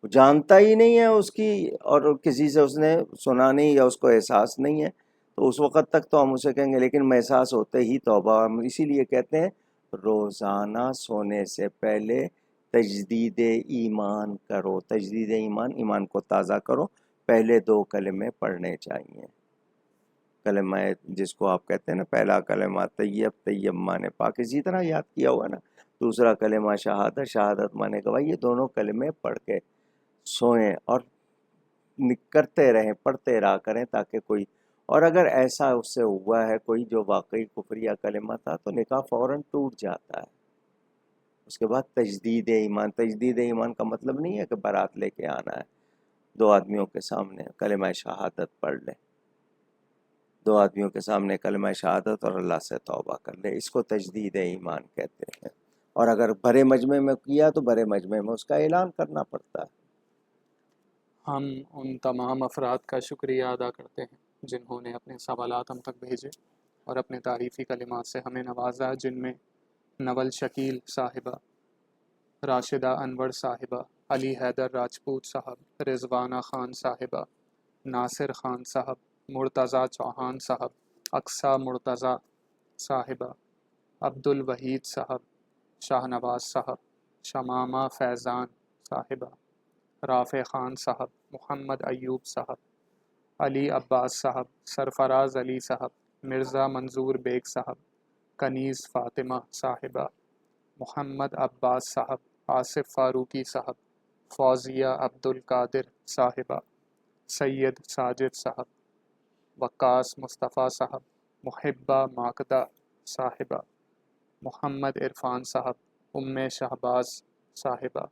جانتا ہی نہیں ہے اس کی، اور کسی سے اس نے سنا نہیں یا اس کو احساس نہیں ہے، تو اس وقت تک تو ہم اسے کہیں گے، لیکن محساس ہوتے ہی توبہ. ہم اسی لیے کہتے ہیں روزانہ سونے سے پہلے تجدید ایمان کرو. تجدید ایمان کو تازہ کرو. پہلے 2 کلمے پڑھنے چاہیے. کلمہ جس کو آپ کہتے ہیں نا، پہلا کلمہ طیب، طیب مانے پاک، اسی طرح یاد کیا ہوا نا. دوسرا کلمہ شہادت، شہادت مانے گواہی. یہ دونوں کلمے پڑھ کے سوئیں اور کرتے رہیں، پڑھتے رہا کریں تاکہ کوئی، اور اگر ایسا اس سے ہوا ہے کوئی جو واقعی کفریہ کلمہ تھا تو نکاح فوراً ٹوٹ جاتا ہے. اس کے بعد تجدید ایمان. تجدید ایمان کا مطلب نہیں ہے کہ بارات لے کے آنا ہے، 2 آدمیوں کے سامنے کلمہ شہادت پڑھ لیں، 2 آدمیوں کے سامنے کلمہ شہادت اور اللہ سے توبہ کر لے. اس کو تجدید ایمان کہتے ہیں. اور اگر بڑے مجمع میں کیا تو بڑے مجمع میں اس کا اعلان کرنا پڑتا ہے. ہم ان تمام افراد کا شکریہ ادا کرتے ہیں جنہوں نے اپنے سوالات ہم تک بھیجے اور اپنے تعریفی کلمات سے ہمیں نوازا، جن میں نول شکیل صاحبہ، راشدہ انور صاحبہ، علی حیدر راجپوت صاحب، رضوانہ خان صاحبہ، ناصر خان صاحب، مرتضیٰ چوہان صاحب، اقصیٰ مرتضیٰ صاحبہ، عبد الوحید صاحب، شاہ نواز صاحب، شمامہ فیضان صاحبہ، رافع خان صاحب، محمد ایوب صاحب، علی عباس صاحب، سرفراز علی صاحب، مرزا منظور بیگ صاحب، کنیز فاطمہ صاحبہ، محمد عباس صاحب، آصف فاروقی صاحب، فوزیہ عبد القادر صاحبہ، سید ساجد صاحب، وقاص مصطفیٰ صاحب، محبہ ماکدہ صاحبہ، محمد عرفان صاحب، شہباز صاحبہ،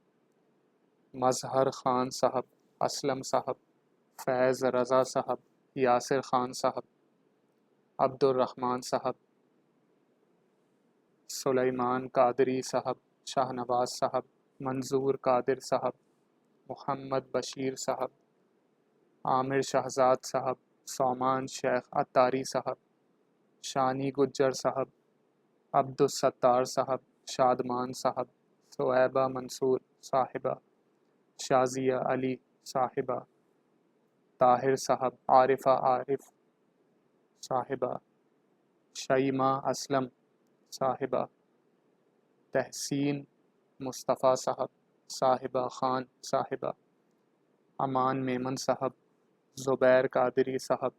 مظہر خان صاحب، اسلم صاحب، فیض رضا صاحب، یاسر خان صاحب، عبد الرحمن صاحب، سلیمان قادری صاحب، شاہ نواز صاحب، منظور قادر صاحب، محمد بشیر صاحب، عامر شہزاد صاحب، سومان شیخ عطاری صاحب، شانی گجر صاحب، عبدالستار صاحب، شادمان صاحب، صہیبہ منصور صاحبہ، شازیہ علی صاحبہ، طاہر صاحب، عارفہ عارف صاحبہ، شیمہ اسلم صاحبہ، تحسین مصطفیٰ صاحب، صاحبہ خان صاحبہ، امان میمن صاحب، زبیر قادری صاحب،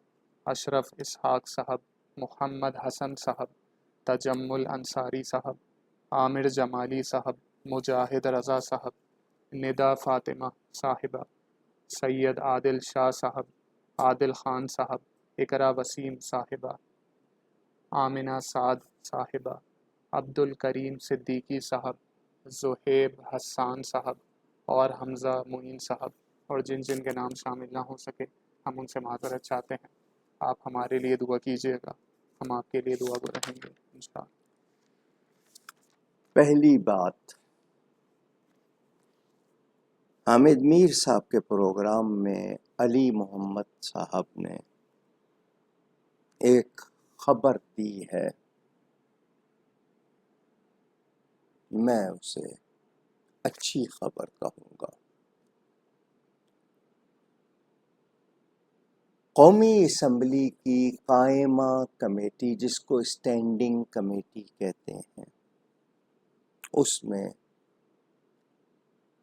اشرف اسحاق صاحب، محمد حسن صاحب، تجمل انصاری صاحب، عامر جمالی صاحب، مجاہد رضا صاحب، ندا فاطمہ صاحبہ، سید عادل شاہ صاحب، عادل خان صاحب، اقرا وسیم صاحبہ، آمنہ سعد صاحبہ، عبد الکریم صدیقی صاحب، زہیب حسان صاحب اور حمزہ معین صاحب، اور جن جن کے نام شامل نہ ہو سکے ہم ان سے معذرت چاہتے ہیں. آپ ہمارے لیے دعا کیجیے گا، ہم آپ کے لیے دعا گو رہیں گے انشاءاللہ. پہلی بات، حامد میر صاحب کے پروگرام میں علی محمد صاحب نے ایک خبر دی ہے، میں اسے اچھی خبر کہوں گا. قومی اسمبلی کی قائمہ کمیٹی، جس کو اسٹینڈنگ کمیٹی کہتے ہیں، اس میں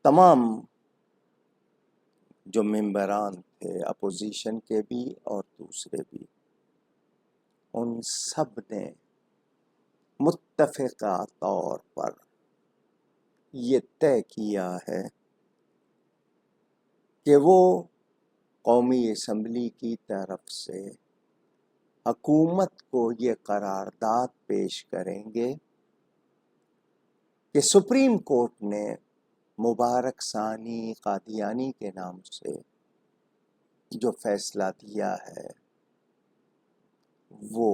تمام جو ممبران تھے، اپوزیشن کے بھی اور دوسرے بھی، ان سب نے متفقہ طور پر یہ طے کیا ہے کہ وہ قومی اسمبلی کی طرف سے حکومت کو یہ قرارداد پیش کریں گے کہ سپریم کورٹ نے مبارک ثانی قادیانی کے نام سے جو فیصلہ دیا ہے وہ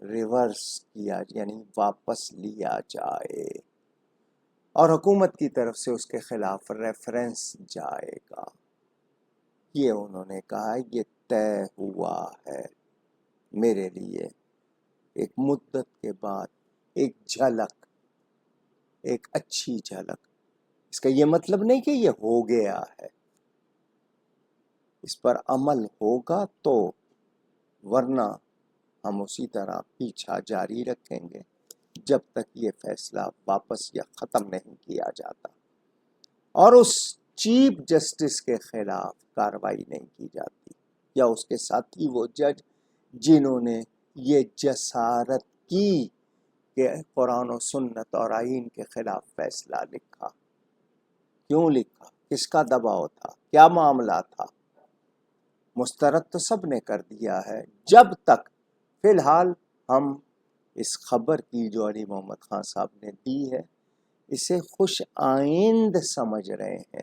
ریورس کیا، یعنی واپس لیا جائے، اور حکومت کی طرف سے اس کے خلاف ریفرنس جائے گا. یہ انہوں نے کہا یہ طے ہوا ہے. میرے لیے ایک مدت کے بعد ایک جھلک، ایک اچھی جھلک. اس کا یہ مطلب نہیں کہ یہ ہو گیا ہے، اس پر عمل ہوگا تو، ورنہ ہم اسی طرح پیچھا جاری رکھیں گے جب تک یہ فیصلہ واپس یا ختم نہیں کیا جاتا اور اس چیف جسٹس کے خلاف کارروائی نہیں کی جاتی، یا اس کے ساتھی وہ جج جنہوں نے یہ جسارت کی کہ قرآن و سنت اور آئین کے خلاف فیصلہ لکھا۔ کیوں لکھا؟ کس کا دباؤ تھا؟ کیا معاملہ تھا؟ مسترد تو سب نے کر دیا ہے۔ جب تک فی الحال ہم اس خبر کی جو علی محمد خان صاحب نے دی ہے اسے خوش آئند سمجھ رہے ہیں،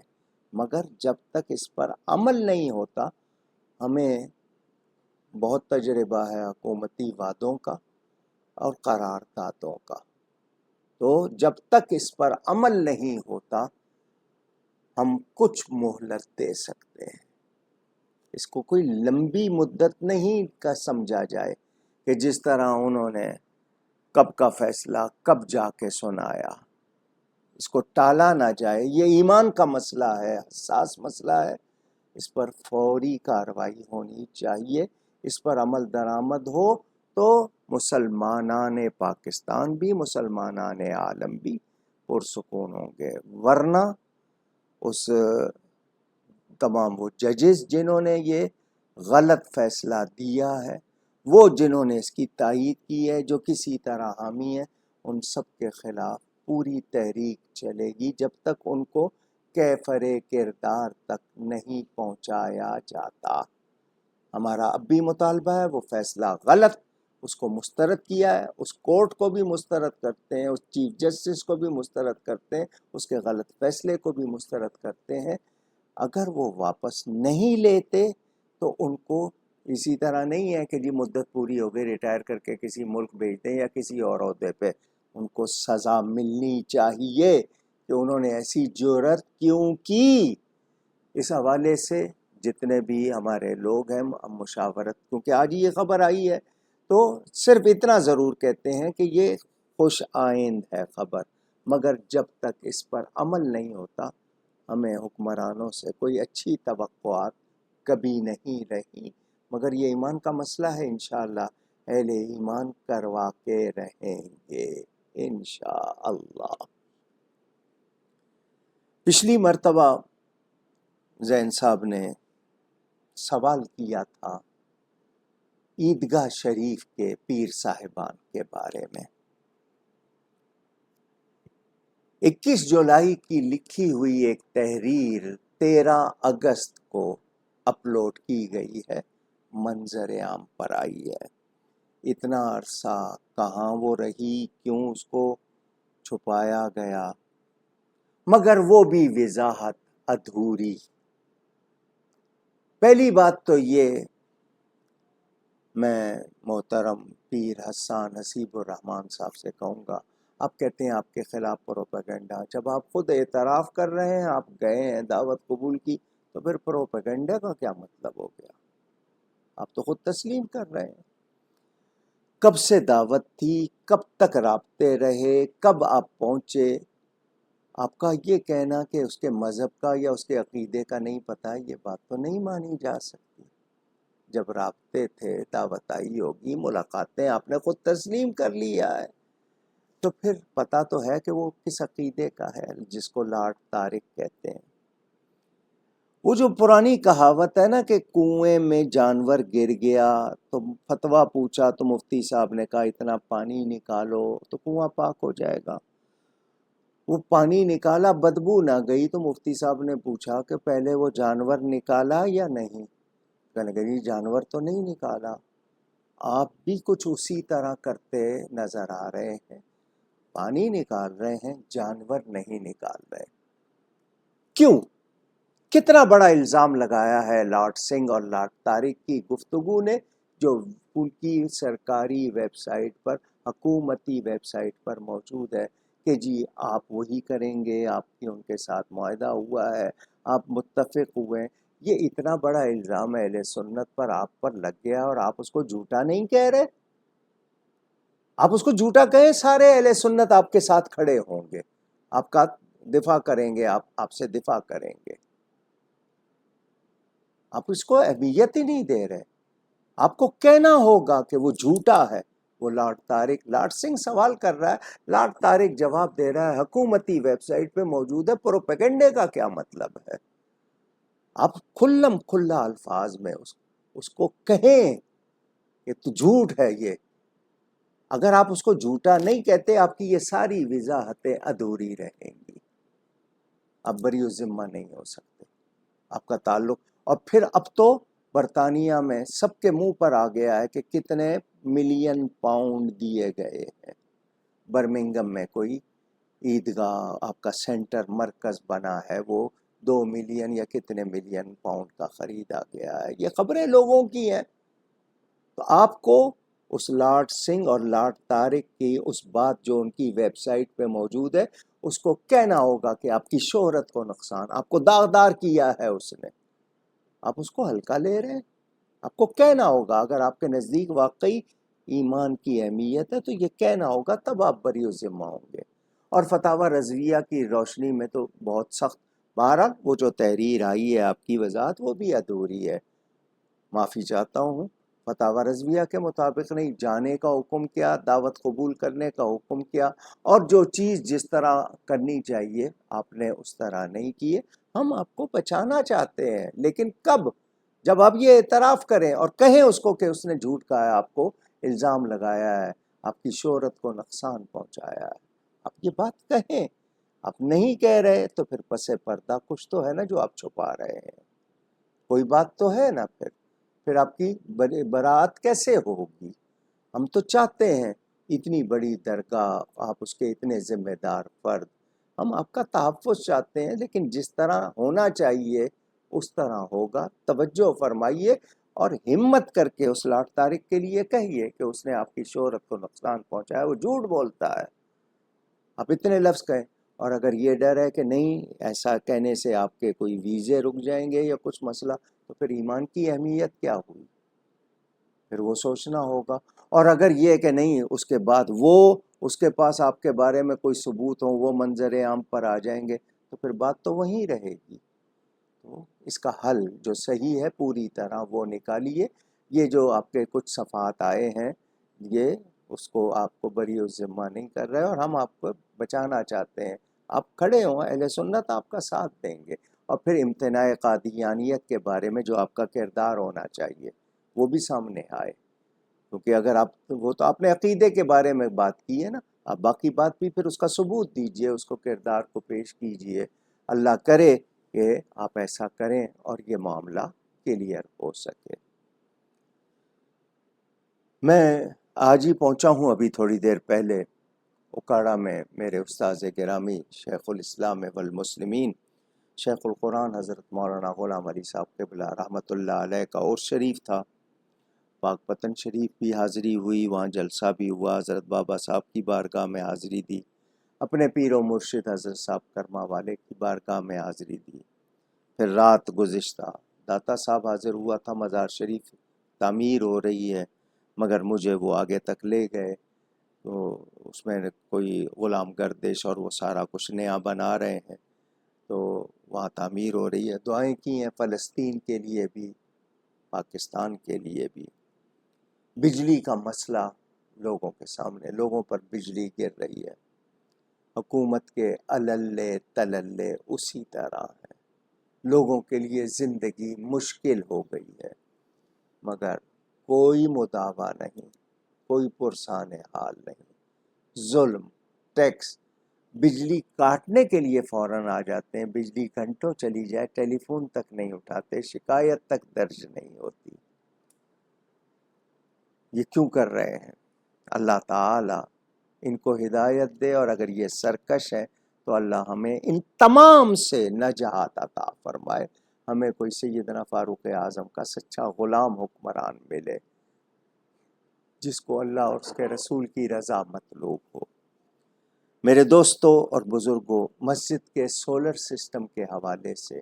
مگر جب تک اس پر عمل نہیں ہوتا، ہمیں بہت تجربہ ہے حکومتی وعدوں کا اور قراردادوں کا، تو جب تک اس پر عمل نہیں ہوتا ہم کچھ مہلت دے سکتے ہیں۔ اس کو کوئی لمبی مدت نہیں کا سمجھا جائے کہ جس طرح انہوں نے کب کا فیصلہ کب جا کے سنایا، اس کو ٹالا نہ جائے۔ یہ ایمان کا مسئلہ ہے، حساس مسئلہ ہے، اس پر فوری کارروائی ہونی چاہیے۔ اس پر عمل درآمد ہو تو مسلمانان پاکستان بھی، مسلمانان عالم بھی پرسکون ہوں گے، ورنہ اس تمام وہ ججز جنہوں نے یہ غلط فیصلہ دیا ہے، وہ جنہوں نے اس کی تائید کی ہے، جو کسی طرح حامی ہیں، ان سب کے خلاف پوری تحریک چلے گی جب تک ان کو کیفر کردار تک نہیں پہنچایا جاتا۔ ہمارا اب بھی مطالبہ ہے وہ فیصلہ غلط، اس کو مسترد کیا ہے، اس کورٹ کو بھی مسترد کرتے ہیں، اس چیف جسٹس کو بھی مسترد کرتے ہیں، اس کے غلط فیصلے کو بھی مسترد کرتے ہیں۔ اگر وہ واپس نہیں لیتے تو ان کو اسی طرح نہیں ہے کہ جی مدت پوری ہو گئی ریٹائر کر کے کسی ملک بھیج دیں یا کسی اور عہدے پہ، ان کو سزا ملنی چاہیے کہ انہوں نے ایسی جرأت کیوں کی۔ اس حوالے سے جتنے بھی ہمارے لوگ ہیں ہم مشاورت، کیونکہ آج یہ خبر آئی ہے تو صرف اتنا ضرور کہتے ہیں کہ یہ خوش آئند ہے خبر، مگر جب تک اس پر عمل نہیں ہوتا ہمیں حکمرانوں سے کوئی اچھی توقعات کبھی نہیں رہی، مگر یہ ایمان کا مسئلہ ہے، انشاءاللہ اہل ایمان کروا کے رہیں گے انشاءاللہ۔ پچھلی مرتبہ زین صاحب نے سوال کیا تھا عیدگاہ شریف کے پیر صاحبان کے بارے میں۔ 21 جولائی کی لکھی ہوئی ایک تحریر 13 اگست کو اپلوڈ کی گئی ہے، منظر عام پر آئی ہے۔ اتنا عرصہ کہاں وہ رہی، کیوں اس کو چھپایا گیا، مگر وہ بھی وضاحت ادھوری۔ پہلی بات تو یہ میں محترم پیر حسان حسیب الرحمان صاحب سے کہوں گا، آپ کہتے ہیں آپ کے خلاف پروپیگنڈا، جب آپ خود اعتراف کر رہے ہیں آپ گئے ہیں دعوت قبول کی تو پھر پروپیگنڈا کا کیا مطلب ہو گیا؟ آپ تو خود تسلیم کر رہے ہیں۔ کب سے دعوت تھی، کب تک رابطے رہے، کب آپ پہنچے؟ آپ کا یہ کہنا کہ اس کے مذہب کا یا اس کے عقیدے کا نہیں پتہ، یہ بات تو نہیں مانی جا سکتی۔ جب رابطے تھے، دعوت آئی ہوگی، ملاقاتیں آپ نے خود تسلیم کر لیا ہے، تو پھر پتہ تو ہے کہ وہ کس عقیدے کا ہے، جس کو لارڈ طارق کہتے ہیں۔ وہ جو پرانی کہاوت ہے نا کہ کنویں میں جانور گر گیا تو فتویٰ پوچھا تو مفتی صاحب نے کہا اتنا پانی نکالو تو کنواں پاک ہو جائے گا۔ وہ پانی نکالا، بدبو نہ گئی تو مفتی صاحب نے پوچھا کہ پہلے وہ جانور نکالا یا نہیں؟ کہنے لگے جی جانور تو نہیں نکالا۔ آپ بھی کچھ اسی طرح کرتے نظر آ رہے ہیں، پانی نکال رہے ہیں، جانور نہیں نکال رہے۔ کیوں؟ کتنا بڑا الزام لگایا ہے لارڈ سنگھ اور لارڈ طارق کی گفتگو نے، جو ان کی سرکاری ویب سائٹ پر، حکومتی ویب سائٹ پر موجود ہے کہ جی آپ وہی کریں گے، آپ کی ان کے ساتھ معاہدہ ہوا ہے، آپ متفق ہوئے ہیں۔ یہ اتنا بڑا الزام اہل سنت پر آپ پر لگ گیا اور آپ اس کو جھوٹا نہیں کہہ رہے؟ آپ اس کو جھوٹا کہیں، سارے اہل سنت آپ کے ساتھ کھڑے ہوں گے، آپ کا دفاع کریں گے، آپ سے دفاع کریں گے۔ آپ اس کو اہمیت ہی نہیں دے رہے۔ آپ کو کہنا ہوگا کہ وہ جھوٹا ہے. وہ لارڈ طارق، لارڈ سنگھ سوال کر رہا ہے، لارڈ طارق جواب دے رہا ہے حکومتی ویب سائٹ پہ موجود ہے. پروپیگنڈے کا کیا مطلب ہے؟ آپ کھلم کھلا الفاظ میں اس کو کہیں کہ تو جھوٹ ہے یہ. اگر آپ اس کو جھوٹا نہیں کہتے، آپ کی یہ ساری وضاحتیں ادھوری رہیں گی. آپ بری الذمہ نہیں ہو سکتے. آپ کا تعلق، اور پھر اب تو برطانیہ میں سب کے منہ پر آ گیا ہے کہ کتنے ملین پاؤنڈ دیے گئے ہیں. برمنگم میں کوئی عیدگاہ آپ کا سینٹر مرکز بنا ہے، وہ 2 ملین یا کتنے ملین پاؤنڈ کا خریدا گیا ہے. یہ خبریں لوگوں کی ہیں. تو آپ کو اس لارڈ سنگھ اور لارڈ طارق کی اس بات جو ان کی ویب سائٹ پہ موجود ہے اس کو کہنا ہوگا کہ آپ کی شہرت کو نقصان، آپ کو داغدار کیا ہے اس نے. آپ اس کو ہلکا لے رہے ہیں. آپ کو کہنا ہوگا، اگر آپ کے نزدیک واقعی ایمان کی اہمیت ہے تو یہ کہنا ہوگا، تب آپ بری الذمہ ہوں گے. اور فتاوی رضویہ کی روشنی میں تو بہت سخت. بہرحال وہ جو تحریر آئی ہے آپ کی وضاحت وہ بھی ادھوری ہے. معافی چاہتا ہوں. فتاوی رضویہ کے مطابق نہیں، جانے کا حکم کیا، دعوت قبول کرنے کا حکم کیا، اور جو چیز جس طرح کرنی چاہیے آپ نے اس طرح نہیں کیے. ہم آپ کو بچانا چاہتے ہیں، لیکن کب؟ جب آپ یہ اعتراف کریں اور کہیں اس کو کہ اس نے جھوٹ کہا ہے، آپ کو الزام لگایا ہے، آپ کی شہرت کو نقصان پہنچایا ہے. آپ یہ بات کہیں. آپ نہیں کہہ رہے تو پھر پس پردہ کچھ تو ہے نا جو آپ چھپا رہے ہیں. کوئی بات تو ہے نا. پھر آپ کی برات کیسے ہوگی؟ ہم تو چاہتے ہیں اتنی بڑی درگاہ، آپ اس کے اتنے ذمہ دار فرد، ہم آپ کا تحفظ چاہتے ہیں، لیکن جس طرح ہونا چاہیے اس طرح ہوگا. توجہ فرمائیے اور ہمت کر کے اس لارڈ طارق کے لیے کہیے کہ اس نے آپ کی شہرت کو نقصان پہنچایا، وہ جھوٹ بولتا ہے. آپ اتنے لفظ کہیں. اور اگر یہ ڈر ہے کہ نہیں ایسا کہنے سے آپ کے کوئی ویزے رک جائیں گے یا کچھ مسئلہ، تو پھر ایمان کی اہمیت کیا ہوئی؟ پھر وہ سوچنا ہوگا. اور اگر یہ کہ نہیں اس کے بعد وہ اس کے پاس آپ کے بارے میں کوئی ثبوت ہو، وہ منظر عام پر آ جائیں گے، تو پھر بات تو وہیں رہے گی. تو اس کا حل جو صحیح ہے پوری طرح وہ نکالیے. یہ جو آپ کے کچھ صفحات آئے ہیں یہ اس کو آپ کو بری الذمہ نہیں کر رہے، اور ہم آپ کو بچانا چاہتے ہیں. آپ کھڑے ہوں، اہل سنت آپ کا ساتھ دیں گے. اور پھر امتناع قادیانیت کے بارے میں جو آپ کا کردار ہونا چاہیے وہ بھی سامنے آئے. کیونکہ اگر آپ، وہ تو آپ نے عقیدے کے بارے میں بات کی ہے نا، آپ باقی بات بھی پھر اس کا ثبوت دیجئے، اس کو کردار کو پیش کیجئے. اللہ کرے کہ آپ ایسا کریں اور یہ معاملہ کلیئر ہو سکے. میں آج ہی پہنچا ہوں، ابھی تھوڑی دیر پہلے اکاڑا میں میرے استاذ گرامی شیخ الاسلام والمسلمین شیخ القرآن حضرت مولانا غلام علی صاحب قبلہ رحمۃ اللہ علیہ کا عرس شریف تھا. پاک پتن شریف بھی حاضری ہوئی، وہاں جلسہ بھی ہوا، حضرت بابا صاحب کی بارگاہ میں حاضری دی، اپنے پیر و مرشد حضرت صاحب کرما والے کی بارگاہ میں حاضری دی. پھر رات گزشتہ داتا صاحب حاضر ہوا تھا، مزار شریف تعمیر ہو رہی ہے، مگر مجھے وہ آگے تک لے گئے. تو اس میں کوئی غلام گردش اور وہ سارا کچھ نیا بنا رہے ہیں، تو وہاں تعمیر ہو رہی ہے. دعائیں کی ہیں فلسطین کے لیے بھی، پاکستان کے لیے بھی. بجلی کا مسئلہ لوگوں کے سامنے، لوگوں پر بجلی گر رہی ہے، حکومت کے اللے تللے اسی طرح ہیں. لوگوں کے لیے زندگی مشکل ہو گئی ہے، مگر کوئی مداوع نہیں، کوئی پرسان حال نہیں. ظلم، ٹیکس، بجلی کاٹنے کے لیے فوراً آ جاتے ہیں، بجلی گھنٹوں چلی جائے ٹیلی فون تک نہیں اٹھاتے، شکایت تک درج نہیں ہوتی. یہ کیوں کر رہے ہیں؟ اللہ تعالی ان کو ہدایت دے، اور اگر یہ سرکش ہے تو اللہ ہمیں ان تمام سے نجات عطا فرمائے. ہمیں کوئی سیدنا فاروق اعظم کا سچا غلام حکمران ملے جس کو اللہ اور اس کے رسول کی رضا مطلوب ہو. میرے دوستوں اور بزرگوں، مسجد کے سولر سسٹم کے حوالے سے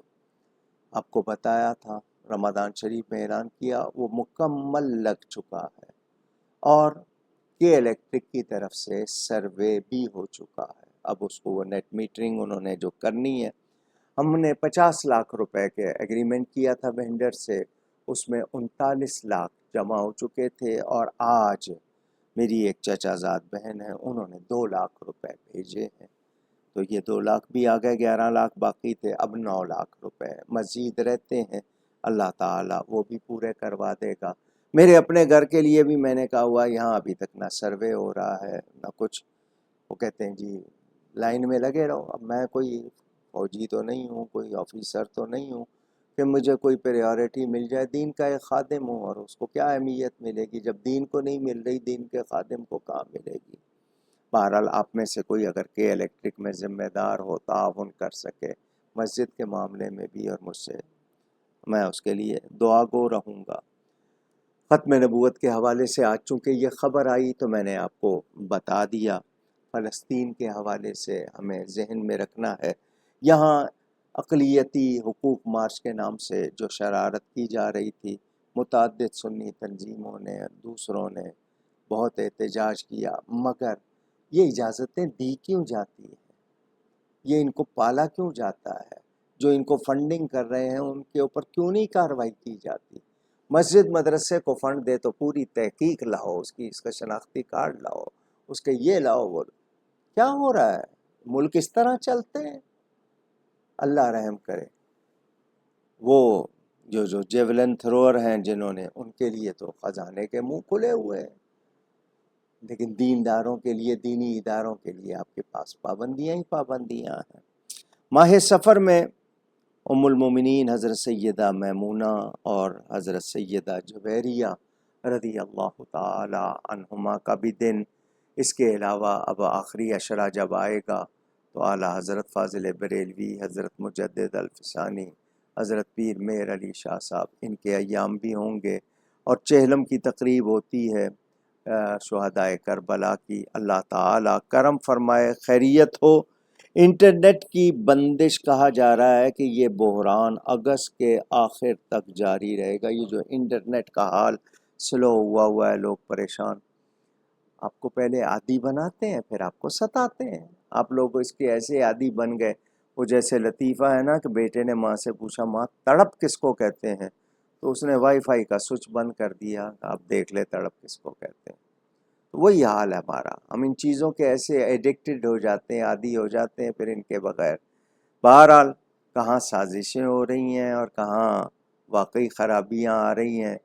آپ کو بتایا تھا، رمضان شریف میں اعلان کیا، وہ مکمل لگ چکا ہے، اور کے الیکٹرک کی طرف سے سروے بھی ہو چکا ہے. اب اس کو وہ نیٹ میٹرنگ انہوں نے جو کرنی ہے، ہم نے 50 لاکھ روپے کے ایگریمنٹ کیا تھا وینڈر سے، اس میں 39 لاکھ جمع ہو چکے تھے، اور آج میری ایک چچا زاد بہن ہے، انہوں نے 2 لاکھ روپے بھیجے ہیں، تو یہ 2 لاکھ بھی آ گئے، 11 لاکھ باقی تھے، اب 9 لاکھ روپے مزید رہتے ہیں، اللہ تعالیٰ وہ بھی پورے کروا دے گا۔ میرے اپنے گھر کے لیے بھی میں نے کہا ہوا، یہاں ابھی تک نہ سروے ہو رہا ہے نہ کچھ، وہ کہتے ہیں جی لائن میں لگے رہو۔ اب میں کوئی فوجی تو نہیں ہوں، کوئی آفیسر تو نہیں ہوں کہ مجھے کوئی پریارٹی مل جائے، دین کا ایک خادم ہوں، اور اس کو کیا اہمیت ملے گی جب دین کو نہیں مل رہی، دین کے خادم کو کہاں ملے گی۔ بہرحال آپ میں سے کوئی اگر کہ الیکٹرک میں ذمہ دار ہو، تعاون کر سکے مسجد کے معاملے میں بھی، اور مجھ سے، میں اس کے لیے دعا گو رہوں گا۔ ختم نبوت کے حوالے سے آج چونکہ یہ خبر آئی تو میں نے آپ کو بتا دیا۔ فلسطین کے حوالے سے ہمیں ذہن میں رکھنا ہے، یہاں اقلیتی حقوق مارچ کے نام سے جو شرارت کی جا رہی تھی، متعدد سنی تنظیموں نے، دوسروں نے بہت احتجاج کیا، مگر یہ اجازتیں دی کیوں جاتی ہیں؟ یہ ان کو پالا کیوں جاتا ہے؟ جو ان کو فنڈنگ کر رہے ہیں ان کے اوپر کیوں نہیں کارروائی کی جاتی؟ مسجد مدرسے کو فنڈ دے تو پوری تحقیق لاؤ، اس کا شناختی کارڈ لاؤ، اس کے یہ لاؤ، وہ کیا ہو رہا ہے؟ ملک اس طرح چلتے ہیں؟ اللہ رحم کرے۔ وہ جو جیولن تھروور ہیں جنہوں نے، ان کے لیے تو خزانے کے منہ کھلے ہوئے ہیں، لیکن دینداروں کے لیے، دینی اداروں کے لیے آپ کے پاس پابندیاں ہی پابندیاں ہیں۔ ماہ سفر میں ام المومنین حضرت سیدہ میمونہ اور حضرت سیدہ جویریہ رضی اللہ تعالی عنہما کا بھی دن، اس کے علاوہ اب آخری عشرہ جب آئے گا تو اعلیٰ حضرت فاضل بریلوی، حضرت مجدد الفسانی، حضرت پیر مہر علی شاہ صاحب، ان کے ایام بھی ہوں گے، اور چہلم کی تقریب ہوتی ہے شہدائے کربلا کی۔ اللہ تعالی کرم فرمائے، خیریت ہو۔ انٹرنیٹ کی بندش کہا جا رہا ہے کہ یہ بحران اگست کے آخر تک جاری رہے گا۔ یہ جو انٹرنیٹ کا حال سلو ہوا ہے، لوگ پریشان، آپ کو پہلے عادی بناتے ہیں پھر آپ کو ستاتے ہیں۔ آپ لوگ اس کے ایسے عادی بن گئے، وہ جیسے لطیفہ ہے نا کہ بیٹے نے ماں سے پوچھا ماں تڑپ کس کو کہتے ہیں، تو اس نے وائی فائی کا سوئچ بند کر دیا، آپ دیکھ لے تڑپ کس کو کہتے ہیں۔ وہی حال ہے ہمارا، ہم ان چیزوں کے ایسے ایڈکٹڈ ہو جاتے ہیں، عادی ہو جاتے ہیں، پھر ان کے بغیر بہرحال کہاں سازشیں ہو رہی ہیں اور کہاں واقعی خرابیاں آ رہی ہیں۔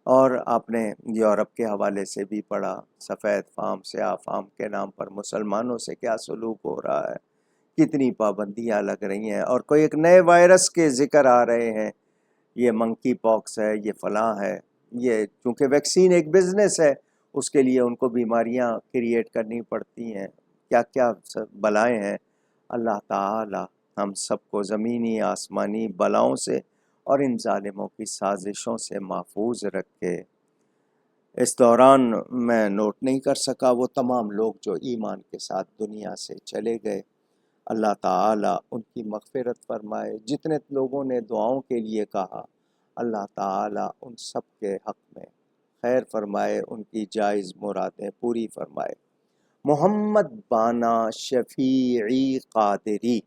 اور آپ نے یورپ کے حوالے سے بھی پڑھا، سفید فام سیاہ فام کے نام پر مسلمانوں سے کیا سلوک ہو رہا ہے، کتنی پابندیاں لگ رہی ہیں، اور کوئی ایک نئے وائرس کے ذکر آ رہے ہیں، یہ منکی پاکس ہے، یہ فلاں ہے۔ یہ چونکہ ویکسین ایک بزنس ہے، اس کے لیے ان کو بیماریاں کریٹ کرنی پڑتی ہیں، کیا کیا بلائیں ہیں۔ اللہ تعالی ہم سب کو زمینی آسمانی بلاؤں سے اور ان ظالموں کی سازشوں سے محفوظ رکھے۔ اس دوران میں نوٹ نہیں کر سکا وہ تمام لوگ جو ایمان کے ساتھ دنیا سے چلے گئے، اللہ تعالی ان کی مغفرت فرمائے۔ جتنے لوگوں نے دعاؤں کے لیے کہا، اللہ تعالی ان سب کے حق میں خیر فرمائے، ان کی جائز مرادیں پوری فرمائے۔ محمد بانا شفیعی قادری،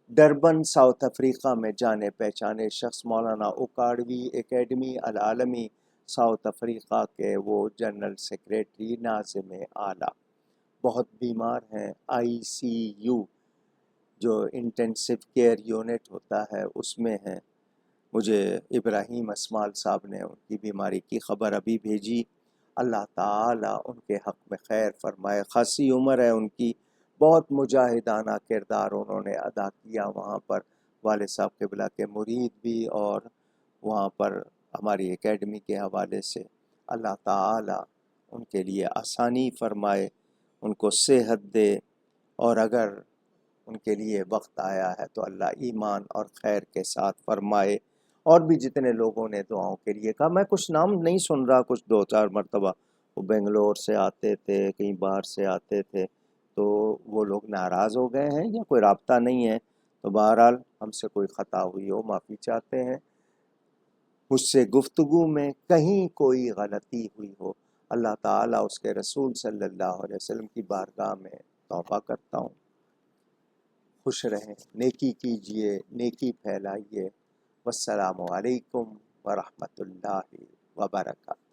ڈربن ساؤتھ افریقہ میں جانے پہچانے شخص، مولانا اکاڑوی اکیڈمی العالمی ساؤتھ افریقہ کے وہ جنرل سیکریٹری ناظم اعلیٰ، بہت بیمار ہیں، ICU جو انٹینسو کیئر یونٹ ہوتا ہے اس میں ہیں۔ مجھے ابراہیم اسمال صاحب نے ان کی بیماری کی خبر ابھی بھیجی، اللہ تعالی ان کے حق میں خیر فرمائے۔ خاصی عمر ہے ان کی، بہت مجاہدانہ کردار انہوں نے ادا کیا وہاں پر، والد صاحب قبلہ کے مرید بھی، اور وہاں پر ہماری اکیڈمی کے حوالے سے اللہ تعالی ان کے لیے آسانی فرمائے، ان کو صحت دے، اور اگر ان کے لیے وقت آیا ہے تو اللہ ایمان اور خیر کے ساتھ فرمائے۔ اور بھی جتنے لوگوں نے دعاؤں کے لیے کہا، میں کچھ نام نہیں سن رہا، کچھ 2-4 مرتبہ وہ بنگلور سے آتے تھے، کہیں باہر سے آتے تھے، تو وہ لوگ ناراض ہو گئے ہیں یا کوئی رابطہ نہیں ہے، تو بہرحال ہم سے کوئی خطا ہوئی ہو معافی چاہتے ہیں، مجھ سے گفتگو میں کہیں کوئی غلطی ہوئی ہو، اللہ تعالیٰ اس کے رسول صلی اللہ علیہ وسلم کی بارگاہ میں توبہ کرتا ہوں۔ خوش رہیں، نیکی کیجئے، نیکی پھیلائیے۔ والسلام علیکم ورحمۃ اللہ وبرکاتہ۔